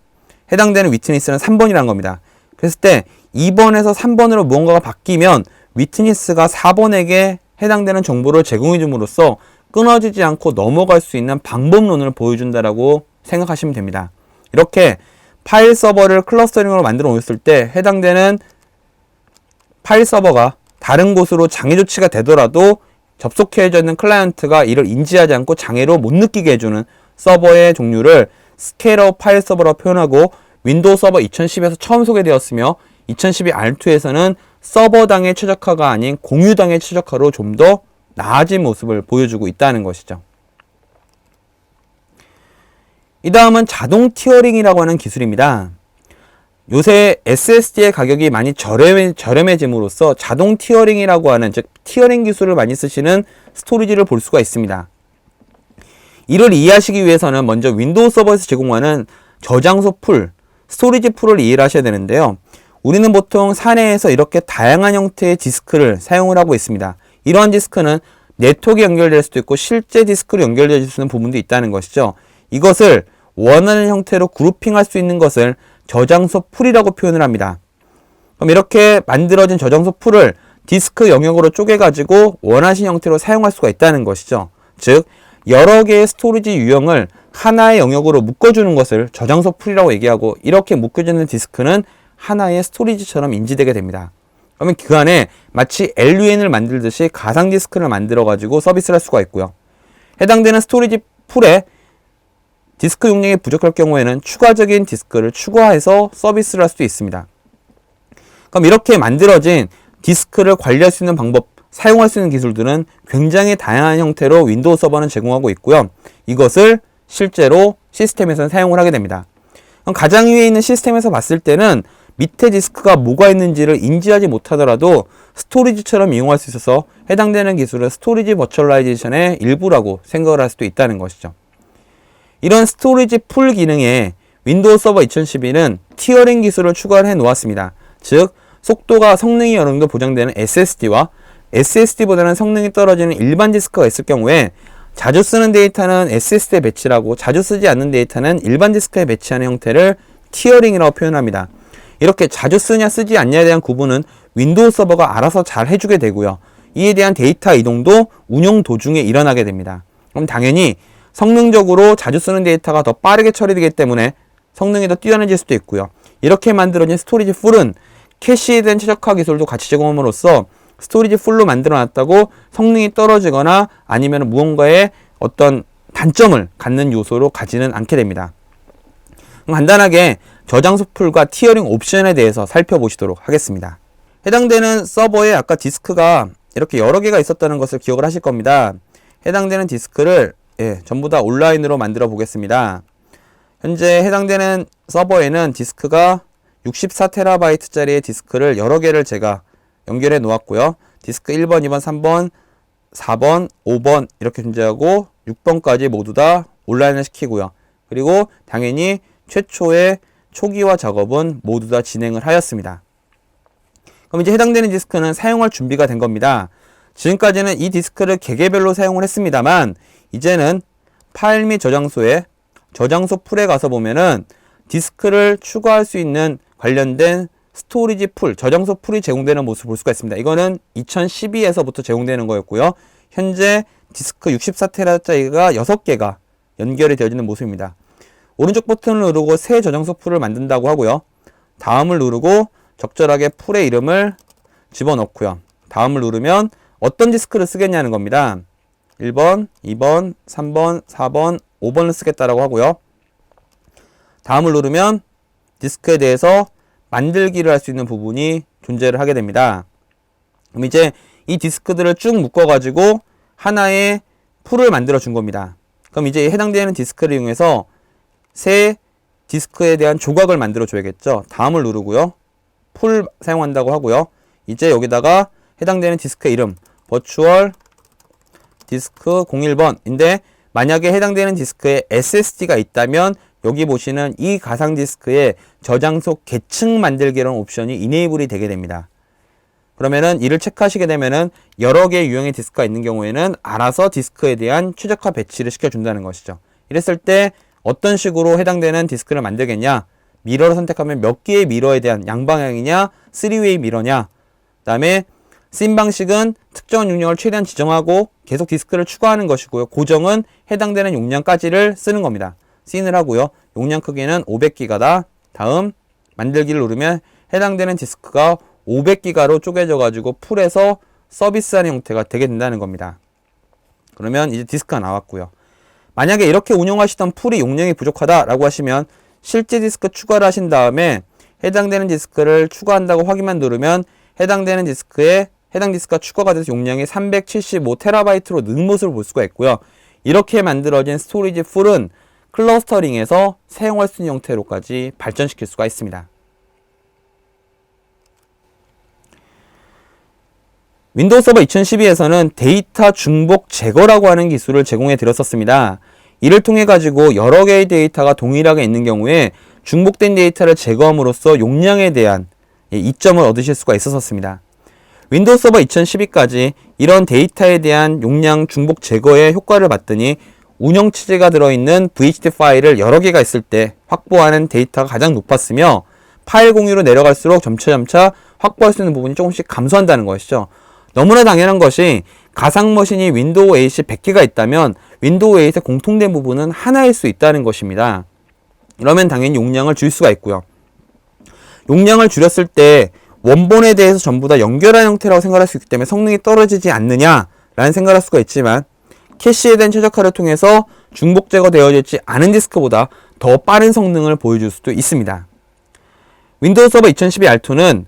해당되는 위트니스는 3번이라는 겁니다. 그랬을 때 2번에서 3번으로 무언가가 바뀌면 위트니스가 4번에게 해당되는 정보를 제공해 줌으로써 끊어지지 않고 넘어갈 수 있는 방법론을 보여준다라고 생각하시면 됩니다. 이렇게 파일 서버를 클러스터링으로 만들어 놓았을 때 해당되는 파일 서버가 다른 곳으로 장애 조치가 되더라도 접속해져 있는 클라이언트가 이를 인지하지 않고 장애로 못 느끼게 해주는 서버의 종류를 스케일업 파일 서버라고 표현하고 윈도우 서버 2010에서 처음 소개되었으며 2012 R2에서는 서버당의 최적화가 아닌 공유당의 최적화로 좀 더 나아진 모습을 보여주고 있다는 것이죠. 이 다음은 자동 티어링이라고 하는 기술입니다. 요새 SSD의 가격이 많이 저렴해짐으로써 자동 티어링이라고 하는, 즉 티어링 기술을 많이 쓰시는 스토리지를 볼 수가 있습니다. 이를 이해하시기 위해서는 먼저 윈도우 서버에서 제공하는 저장소 풀, 스토리지 풀을 이해를 하셔야 되는데요. 우리는 보통 사내에서 이렇게 다양한 형태의 디스크를 사용을 하고 있습니다. 이러한 디스크는 네트워크에 연결될 수도 있고 실제 디스크로 연결될 수 있는 부분도 있다는 것이죠. 이것을 원하는 형태로 그룹핑할 수 있는 것을 저장소 풀이라고 표현을 합니다. 그럼 이렇게 만들어진 저장소 풀을 디스크 영역으로 쪼개가지고 원하신 형태로 사용할 수가 있다는 것이죠. 즉 여러 개의 스토리지 유형을 하나의 영역으로 묶어주는 것을 저장소 풀이라고 얘기하고, 이렇게 묶여지는 디스크는 하나의 스토리지처럼 인지되게 됩니다. 그러면 그 안에 마치 LUN을 만들듯이 가상 디스크를 만들어 가지고 서비스를 할 수가 있고요. 해당되는 스토리지 풀에 디스크 용량이 부족할 경우에는 추가적인 디스크를 추가해서 서비스를 할 수도 있습니다. 그럼 이렇게 만들어진 디스크를 관리할 수 있는 방법, 사용할 수 있는 기술들은 굉장히 다양한 형태로 윈도우 서버는 제공하고 있고요. 이것을 실제로 시스템에서는 사용을 하게 됩니다. 그럼 가장 위에 있는 시스템에서 봤을 때는 밑에 디스크가 뭐가 있는지를 인지하지 못하더라도 스토리지처럼 이용할 수 있어서 해당되는 기술은 스토리지 버추얼라이제이션의 일부라고 생각을 할 수도 있다는 것이죠. 이런 스토리지 풀 기능에 윈도우 서버 2012는 티어링 기술을 추가를 해 놓았습니다. 즉 속도가 성능이 어느 정도 보장되는 SSD와 SSD보다는 성능이 떨어지는 일반 디스크가 있을 경우에 자주 쓰는 데이터는 SSD에 배치하고 자주 쓰지 않는 데이터는 일반 디스크에 배치하는 형태를 티어링이라고 표현합니다. 이렇게 자주 쓰냐 쓰지 않냐에 대한 구분은 윈도우 서버가 알아서 잘 해주게 되고요. 이에 대한 데이터 이동도 운영 도중에 일어나게 됩니다. 그럼 당연히 성능적으로 자주 쓰는 데이터가 더 빠르게 처리되기 때문에 성능이 더 뛰어나질 수도 있고요. 이렇게 만들어진 스토리지 풀은 캐시에 대한 최적화 기술도 같이 제공함으로써 스토리지 풀로 만들어 놨다고 성능이 떨어지거나 아니면 무언가의 어떤 단점을 갖는 요소로 가지는 않게 됩니다. 간단하게 저장소 풀과 티어링 옵션에 대해서 살펴보시도록 하겠습니다. 해당되는 서버에 아까 디스크가 이렇게 여러 개가 있었다는 것을 기억을 하실 겁니다. 해당되는 디스크를 전부 다 온라인으로 만들어 보겠습니다. 현재 해당되는 서버에는 디스크가 64TB짜리의 디스크를 여러 개를 제가 연결해 놓았고요. 디스크 1번, 2번, 3번, 4번, 5번 이렇게 존재하고 6번까지 모두 다 온라인을 시키고요. 그리고 당연히 최초의 초기화 작업은 모두 다 진행을 하였습니다. 그럼 이제 해당되는 디스크는 사용할 준비가 된 겁니다. 지금까지는 이 디스크를 개개별로 사용을 했습니다만 이제는 파일 및 저장소에 저장소 풀에 가서 보면은 디스크를 추가할 수 있는 관련된 스토리지 풀, 저장소 풀이 제공되는 모습을 볼 수가 있습니다. 이거는 2012에서부터 제공되는 거였고요. 현재 디스크 64TB짜리가 6개가 연결이 되어지는 모습입니다. 오른쪽 버튼을 누르고 새 저장소 풀을 만든다고 하고요. 다음을 누르고 적절하게 풀의 이름을 집어넣고요. 다음을 누르면 어떤 디스크를 쓰겠냐는 겁니다. 1번, 2번, 3번, 4번, 5번을 쓰겠다라고 하고요. 다음을 누르면 디스크에 대해서 만들기를 할 수 있는 부분이 존재를 하게 됩니다. 그럼 이제 이 디스크들을 쭉 묶어가지고 하나의 풀을 만들어 준 겁니다. 그럼 이제 해당되는 디스크를 이용해서 새 디스크에 대한 조각을 만들어 줘야겠죠. 다음을 누르고요. 풀 사용한다고 하고요. 이제 여기다가 해당되는 디스크의 이름 버추얼 디스크 01번인데 만약에 해당되는 디스크에 SSD가 있다면 여기 보시는 이 가상 디스크에 저장소 계층 만들기라는 옵션이 이네이블이 되게 됩니다. 그러면은 이를 체크하시게 되면은 여러 개의 유형의 디스크가 있는 경우에는 알아서 디스크에 대한 최적화 배치를 시켜준다는 것이죠. 이랬을 때 어떤 식으로 해당되는 디스크를 만들겠냐? 미러를 선택하면 몇 개의 미러에 대한 양방향이냐? 3웨이 미러냐? 그 다음에 씬 방식은 특정한 용량을 최대한 지정하고 계속 디스크를 추가하는 것이고요. 고정은 해당되는 용량까지를 쓰는 겁니다. 씬을 하고요. 용량 크기는 500기가다. 다음 만들기를 누르면 해당되는 디스크가 500기가로 쪼개져 가지고 풀에서 서비스하는 형태가 되게 된다는 겁니다. 그러면 이제 디스크가 나왔고요. 만약에 이렇게 운영하시던 풀이 용량이 부족하다라고 하시면 실제 디스크 추가를 하신 다음에 해당되는 디스크를 추가한다고 확인만 누르면 해당되는 디스크에 해당 디스크가 추가가 돼서 용량이 375TB로 는 모습을 볼 수가 있고요. 이렇게 만들어진 스토리지 풀은 클러스터링에서 사용할 수 있는 형태로까지 발전시킬 수가 있습니다. 윈도우 서버 2012에서는 데이터 중복 제거라고 하는 기술을 제공해 드렸었습니다. 이를 통해 가지고 여러 개의 데이터가 동일하게 있는 경우에 중복된 데이터를 제거함으로써 용량에 대한 이점을 얻으실 수가 있었습니다. 윈도우 서버 2012까지 이런 데이터에 대한 용량 중복 제거의 효과를 봤더니 운영 체제가 들어있는 VHD 파일을 여러 개가 있을 때 확보하는 데이터가 가장 높았으며 파일 공유로 내려갈수록 점차 확보할 수 있는 부분이 조금씩 감소한다는 것이죠. 너무나 당연한 것이 가상 머신이 윈도우 8이 100개가 있다면 윈도우 8의 공통된 부분은 하나일 수 있다는 것입니다. 이러면 당연히 용량을 줄 수가 있고요. 용량을 줄였을 때 원본에 대해서 전부 다 연결한 형태라고 생각할 수 있기 때문에 성능이 떨어지지 않느냐라는 생각을 할 수가 있지만 캐시에 대한 최적화를 통해서 중복 제거되어지지 않은 디스크보다 더 빠른 성능을 보여줄 수도 있습니다. 윈도우 서버 2012 R2는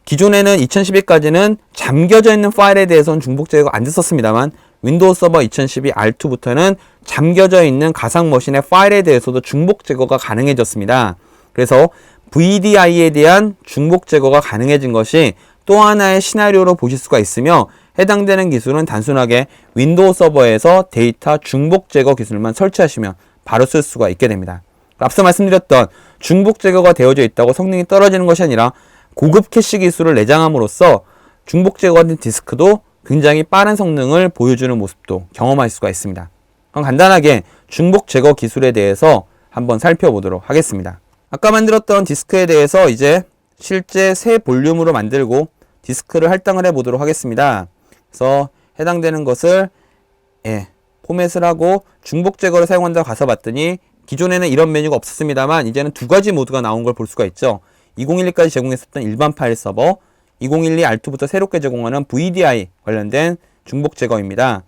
기존에는 2012까지는 잠겨져 있는 파일에 대해서는 중복 제거가 안 됐었습니다만 윈도우 서버 2012 R2부터는 잠겨져 있는 가상 머신의 파일에 대해서도 중복 제거가 가능해졌습니다. 그래서 VDI에 대한 중복 제거가 가능해진 것이 또 하나의 시나리오로 보실 수가 있으며 해당되는 기술은 단순하게 윈도우 서버에서 데이터 중복 제거 기술만 설치하시면 바로 쓸 수가 있게 됩니다. 앞서 말씀드렸던 중복 제거가 되어져 있다고 성능이 떨어지는 것이 아니라 고급 캐시 기술을 내장함으로써 중복 제거된 디스크도 굉장히 빠른 성능을 보여주는 모습도 경험할 수가 있습니다. 그럼 간단하게 중복 제거 기술에 대해서 한번 살펴보도록 하겠습니다. 아까 만들었던 디스크에 대해서 이제 실제 새 볼륨으로 만들고 디스크를 할당을 해보도록 하겠습니다. 그래서 해당되는 것을 포맷을 하고 중복 제거를 사용한다고 가서 봤더니 기존에는 이런 메뉴가 없었습니다만 이제는 두 가지 모드가 나온 걸 볼 수가 있죠. 2012까지 제공했었던 일반 파일 서버, 2012 R2부터 새롭게 제공하는 VDI 관련된 중복 제거입니다.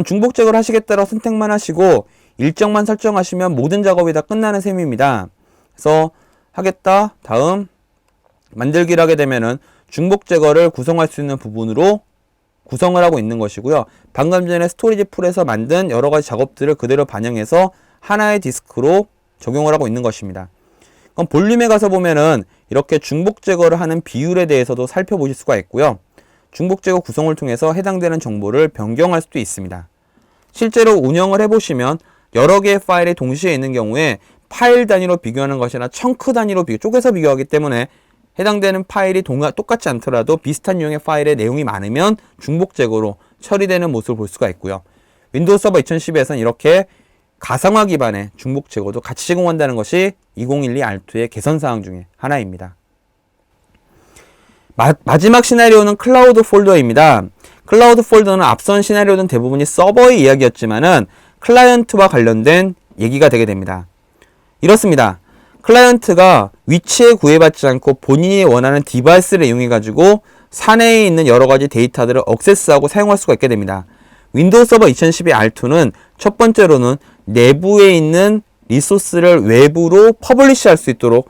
중복 제거를 하시겠다고 선택만 하시고 일정만 설정하시면 모든 작업이 다 끝나는 셈입니다. 그래서 하겠다, 다음 만들기를 하게 되면은 중복 제거를 구성할 수 있는 부분으로 구성을 하고 있는 것이고요. 방금 전에 스토리지 풀에서 만든 여러 가지 작업들을 그대로 반영해서 하나의 디스크로 적용을 하고 있는 것입니다. 그럼 볼륨에 가서 보면은 이렇게 중복 제거를 하는 비율에 대해서도 살펴보실 수가 있고요. 중복 제거 구성을 통해서 해당되는 정보를 변경할 수도 있습니다. 실제로 운영을 해보시면 여러 개의 파일이 동시에 있는 경우에 파일 단위로 비교하는 것이나 청크 단위로 쪼개서 비교하기 때문에 해당되는 파일이 똑같지 않더라도 비슷한 유형의 파일의 내용이 많으면 중복 제거로 처리되는 모습을 볼 수가 있고요. 윈도우 서버 2012에서는 이렇게 가상화 기반의 중복 제거도 같이 제공한다는 것이 2012 R2의 개선사항 중에 하나입니다. 마지막 시나리오는 클라우드 폴더입니다. 클라우드 폴더는 앞선 시나리오든 대부분이 서버의 이야기였지만은 클라이언트와 관련된 얘기가 되게 됩니다. 이렇습니다. 클라이언트가 위치에 구애받지 않고 본인이 원하는 디바이스를 이용해 가지고 사내에 있는 여러 가지 데이터들을 액세스하고 사용할 수가 있게 됩니다. 윈도우 서버 2012 R2는 첫 번째로는 내부에 있는 리소스를 외부로 퍼블리시할 수 있도록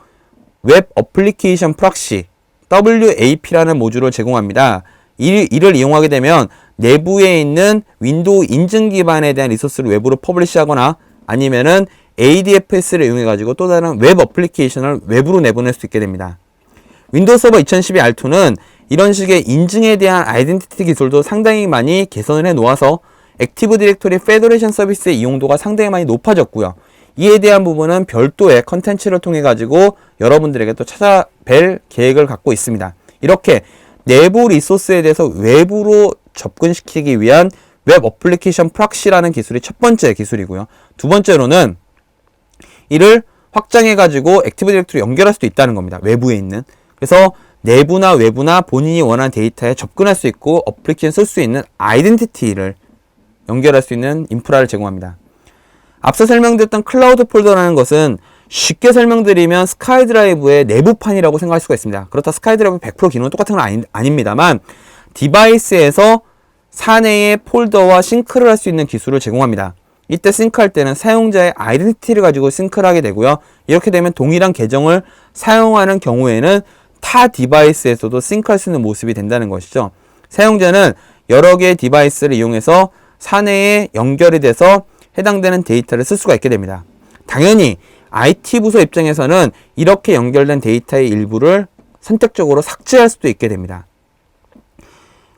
웹 어플리케이션 프락시 WAP라는 모듈을 제공합니다. 이를 이용하게 되면 내부에 있는 윈도우 인증 기반에 대한 리소스를 외부로 퍼블리시하거나 아니면은 ADFS를 이용해 가지고 또 다른 웹 어플리케이션을 외부로 내보낼 수 있게 됩니다. 윈도우 서버 2012 R2는 이런 식의 인증에 대한 아이덴티티 기술도 상당히 많이 개선을 해 놓아서 액티브 디렉토리 페더레이션 서비스의 이용도가 상당히 많이 높아졌고요. 이에 대한 부분은 별도의 컨텐츠를 통해 가지고 여러분들에게 또 찾아뵐 계획을 갖고 있습니다. 이렇게 내부 리소스에 대해서 외부로 접근시키기 위한 웹 어플리케이션 프락시라는 기술이 첫 번째 기술이고요. 두 번째로는 이를 확장해 가지고 액티브 디렉토리 연결할 수도 있다는 겁니다. 외부에 있는. 그래서 내부나 외부나 본인이 원하는 데이터에 접근할 수 있고 어플리케이션 쓸 수 있는 아이덴티티를 연결할 수 있는 인프라를 제공합니다. 앞서 설명드렸던 클라우드 폴더라는 것은 쉽게 설명드리면 스카이드라이브의 내부판이라고 생각할 수가 있습니다. 그렇다 스카이드라이브 100% 기능은 똑같은 건 아닙니다만 디바이스에서 사내의 폴더와 싱크를 할 수 있는 기술을 제공합니다. 이때 싱크할 때는 사용자의 아이덴티티를 가지고 싱크를 하게 되고요. 이렇게 되면 동일한 계정을 사용하는 경우에는 타 디바이스에서도 싱크할 수 있는 모습이 된다는 것이죠. 사용자는 여러 개의 디바이스를 이용해서 사내에 연결이 돼서 해당되는 데이터를 쓸 수가 있게 됩니다. 당연히 IT 부서 입장에서는 이렇게 연결된 데이터의 일부를 선택적으로 삭제할 수도 있게 됩니다.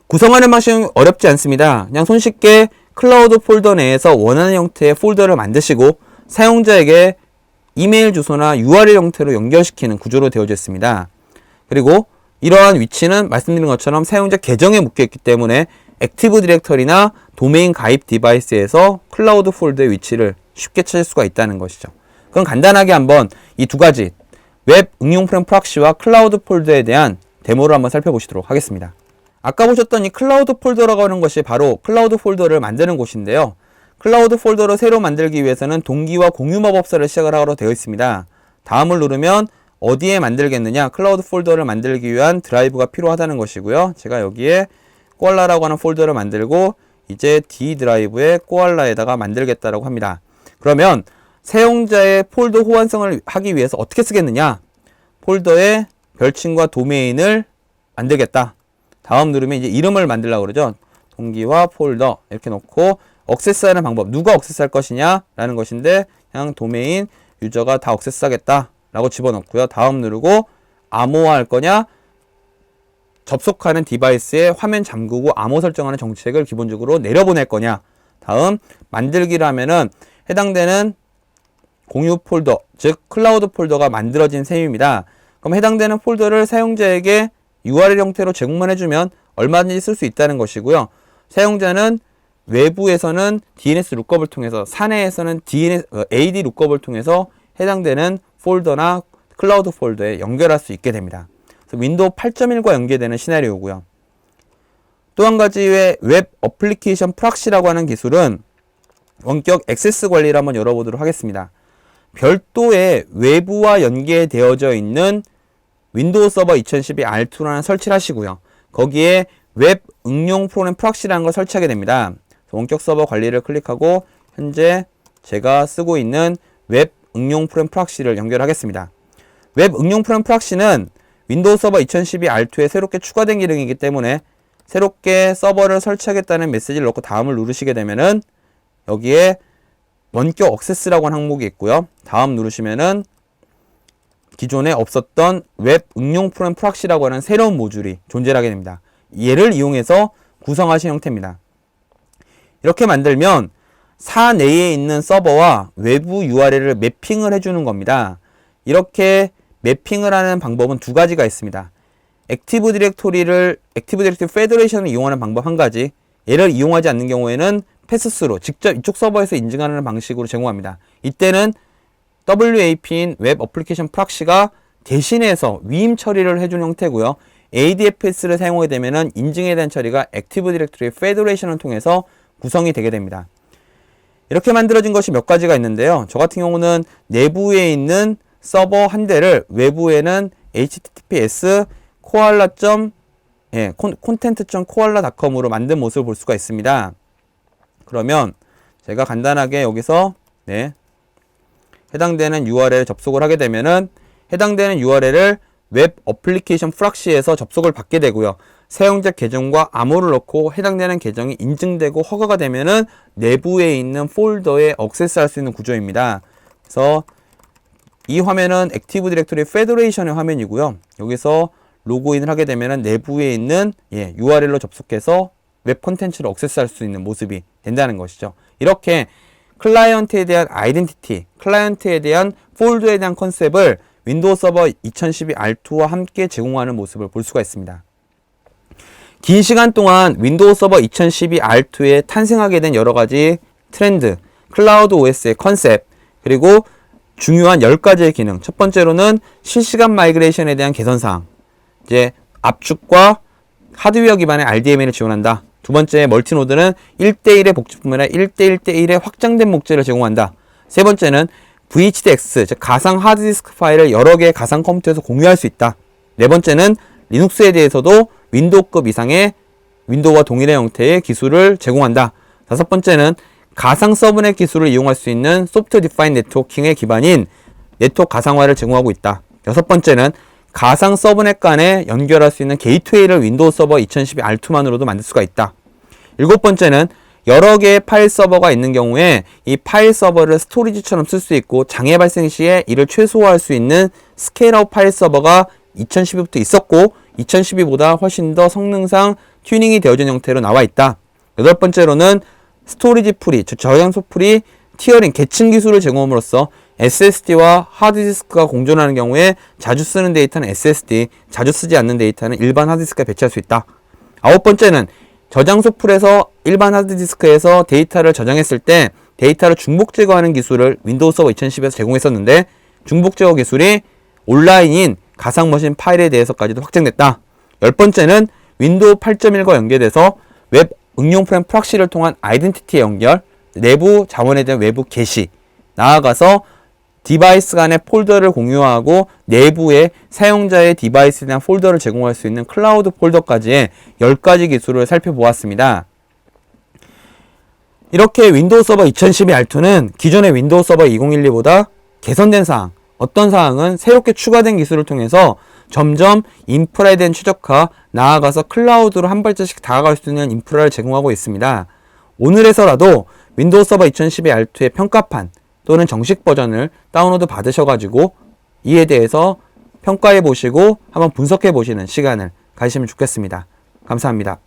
구성하는 방식은 어렵지 않습니다. 그냥 손쉽게 클라우드 폴더 내에서 원하는 형태의 폴더를 만드시고 사용자에게 이메일 주소나 URL 형태로 연결시키는 구조로 되어져 있습니다. 그리고 이러한 위치는 말씀드린 것처럼 사용자 계정에 묶여 있기 때문에 액티브 디렉터리나 도메인 가입 디바이스에서 클라우드 폴더의 위치를 쉽게 찾을 수가 있다는 것이죠. 그럼 간단하게 한번 이 두 가지 웹 응용 프레임 프락시와 클라우드 폴더에 대한 데모를 한번 살펴보시도록 하겠습니다. 아까 보셨던 이 클라우드 폴더라고 하는 것이 바로 클라우드 폴더를 만드는 곳인데요. 클라우드 폴더를 새로 만들기 위해서는 동기화 공유 마법사를 시작을 하도록 되어 있습니다. 다음을 누르면 어디에 만들겠느냐, 클라우드 폴더를 만들기 위한 드라이브가 필요하다는 것이고요. 제가 여기에 코알라라고 하는 폴더를 만들고 이제 D 드라이브에 코알라에다가 만들겠다라고 합니다. 그러면 사용자의 폴더 호환성을 하기 위해서 어떻게 쓰겠느냐, 폴더의 별칭과 도메인을 만들겠다. 다음 누르면 이제 이름을 만들려고 그러죠. 동기화 폴더 이렇게 놓고 액세스하는 방법, 누가 액세스할 것이냐 라는 것인데 그냥 도메인 유저가 다 액세스하겠다 라고 집어넣고요. 다음 누르고 암호화할 거냐, 접속하는 디바이스에 화면 잠그고 암호 설정하는 정책을 기본적으로 내려보낼 거냐. 다음 만들기를 하면은 해당되는 공유 폴더, 즉 클라우드 폴더가 만들어진 셈입니다. 그럼 해당되는 폴더를 사용자에게 URL 형태로 제공만 해주면 얼마든지 쓸 수 있다는 것이고요. 사용자는 외부에서는 DNS 룩업을 통해서, 사내에서는 AD 룩업을 통해서 해당되는 폴더나 클라우드 폴더에 연결할 수 있게 됩니다. 그래서 윈도우 8.1과 연계되는 시나리오고요. 또 한 가지의 웹 어플리케이션 프락시라고 하는 기술은 원격 액세스 관리를 한번 열어보도록 하겠습니다. 별도의 외부와 연계되어져 있는 윈도우 서버 2012 R2라는 설치를 하시고요. 거기에 웹 응용 프로그램 프락시라는 걸 설치하게 됩니다. 원격 서버 관리를 클릭하고 현재 제가 쓰고 있는 웹 응용 프로그램 프락시를 연결하겠습니다. 웹 응용 프로그램 프락시는 윈도우 서버 2012 R2에 새롭게 추가된 기능이기 때문에 새롭게 서버를 설치하겠다는 메시지를 넣고 다음을 누르시게 되면은 여기에 원격 액세스라고 하는 항목이 있고요. 다음 누르시면은 기존에 없었던 웹 응용 프로그램 프락시라고 하는 새로운 모듈이 존재하게 됩니다. 얘를 이용해서 구성하신 형태입니다. 이렇게 만들면 사내에 있는 서버와 외부 URL을 매핑을 해주는 겁니다. 이렇게 매핑을 하는 방법은 두 가지가 있습니다. 액티브 디렉토리 페더레이션을 이용하는 방법 한 가지, 얘를 이용하지 않는 경우에는 패스스로 직접 이쪽 서버에서 인증하는 방식으로 제공합니다. 이때는 WAP인 웹 어플리케이션 프락시가 대신해서 위임 처리를 해주는 형태고요. ADFS를 사용하게 되면은 인증에 대한 처리가 액티브 디렉토리 페더레이션을 통해서 구성이 되게 됩니다. 이렇게 만들어진 것이 몇 가지가 있는데요. 저 같은 경우는 내부에 있는 서버 한 대를 외부에는 https content.koala.com으로 만든 모습을 볼 수가 있습니다. 그러면 제가 간단하게 여기서 해당되는 URL에 접속을 하게 되면은 해당되는 URL을 웹 어플리케이션 프락시에서 접속을 받게 되고요. 사용자 계정과 암호를 넣고 해당되는 계정이 인증되고 허가가 되면은 내부에 있는 폴더에 액세스할 수 있는 구조입니다. 그래서 이 화면은 액티브 디렉토리 페더레이션의 화면이고요. 여기서 로그인을 하게 되면은 내부에 있는 URL로 접속해서 웹 콘텐츠를 액세스할 수 있는 모습이 된다는 것이죠. 이렇게 클라이언트에 대한 아이덴티티, 클라이언트에 대한 폴더에 대한 컨셉을 윈도우 서버 2012 R2와 함께 제공하는 모습을 볼 수가 있습니다. 긴 시간 동안 윈도우 서버 2012 R2에 탄생하게 된 여러 가지 트렌드, 클라우드 OS의 컨셉, 그리고 중요한 10가지의 기능. 첫 번째로는 실시간 마이그레이션에 대한 개선사항. 이제 압축과 하드웨어 기반의 RDMA를 지원한다. 두 번째, 멀티노드는 1대1의 복제뿐만 아니라 1대1대1의 확장된 목재를 제공한다. 세 번째는 VHDX, 즉 가상 하드디스크 파일을 여러 개의 가상 컴퓨터에서 공유할 수 있다. 네 번째는 리눅스에 대해서도 윈도우급 이상의 윈도우와 동일의 형태의 기술을 제공한다. 다섯 번째는 가상 서브넷 기술을 이용할 수 있는 소프트웨어 디파인 네트워킹의 기반인 네트워크 가상화를 제공하고 있다. 여섯 번째는 가상 서브넷 간에 연결할 수 있는 게이트웨이를 윈도우 서버 2012 R2만으로도 만들 수가 있다. 일곱 번째는 여러 개의 파일 서버가 있는 경우에 이 파일 서버를 스토리지처럼 쓸 수 있고 장애 발생 시에 이를 최소화할 수 있는 스케일아웃 파일 서버가 2012부터 있었고 2012보다 훨씬 더 성능상 튜닝이 되어진 형태로 나와 있다. 여덟 번째로는 스토리지 프리, 즉 저장소 프리 티어링 계층 기술을 제공함으로써 SSD와 하드디스크가 공존하는 경우에 자주 쓰는 데이터는 SSD, 자주 쓰지 않는 데이터는 일반 하드디스크에 배치할 수 있다. 아홉 번째는 저장소 풀에서 일반 하드디스크에서 데이터를 저장했을 때 데이터를 중복 제거하는 기술을 윈도우 서버 2010에서 제공했었는데 중복 제거 기술이 온라인인 가상 머신 파일에 대해서까지도 확장됐다. 열 번째는 윈도우 8.1과 연계돼서 웹 응용 프레임 프락시를 통한 아이덴티티의 연결, 내부 자원에 대한 외부 게시, 나아가서 디바이스 간의 폴더를 공유하고 내부에 사용자의 디바이스에 대한 폴더를 제공할 수 있는 클라우드 폴더까지의 10가지 기술을 살펴보았습니다. 이렇게 윈도우 서버 2012 R2는 기존의 윈도우 서버 2012보다 개선된 사항, 어떤 사항은 새롭게 추가된 기술을 통해서 점점 인프라에 대한 최적화, 나아가서 클라우드로 한 발자씩 다가갈 수 있는 인프라를 제공하고 있습니다. 오늘에서라도 윈도우 서버 2012 R2의 평가판 또는 정식 버전을 다운로드 받으셔가지고 이에 대해서 평가해 보시고 한번 분석해 보시는 시간을 가지시면 좋겠습니다. 감사합니다.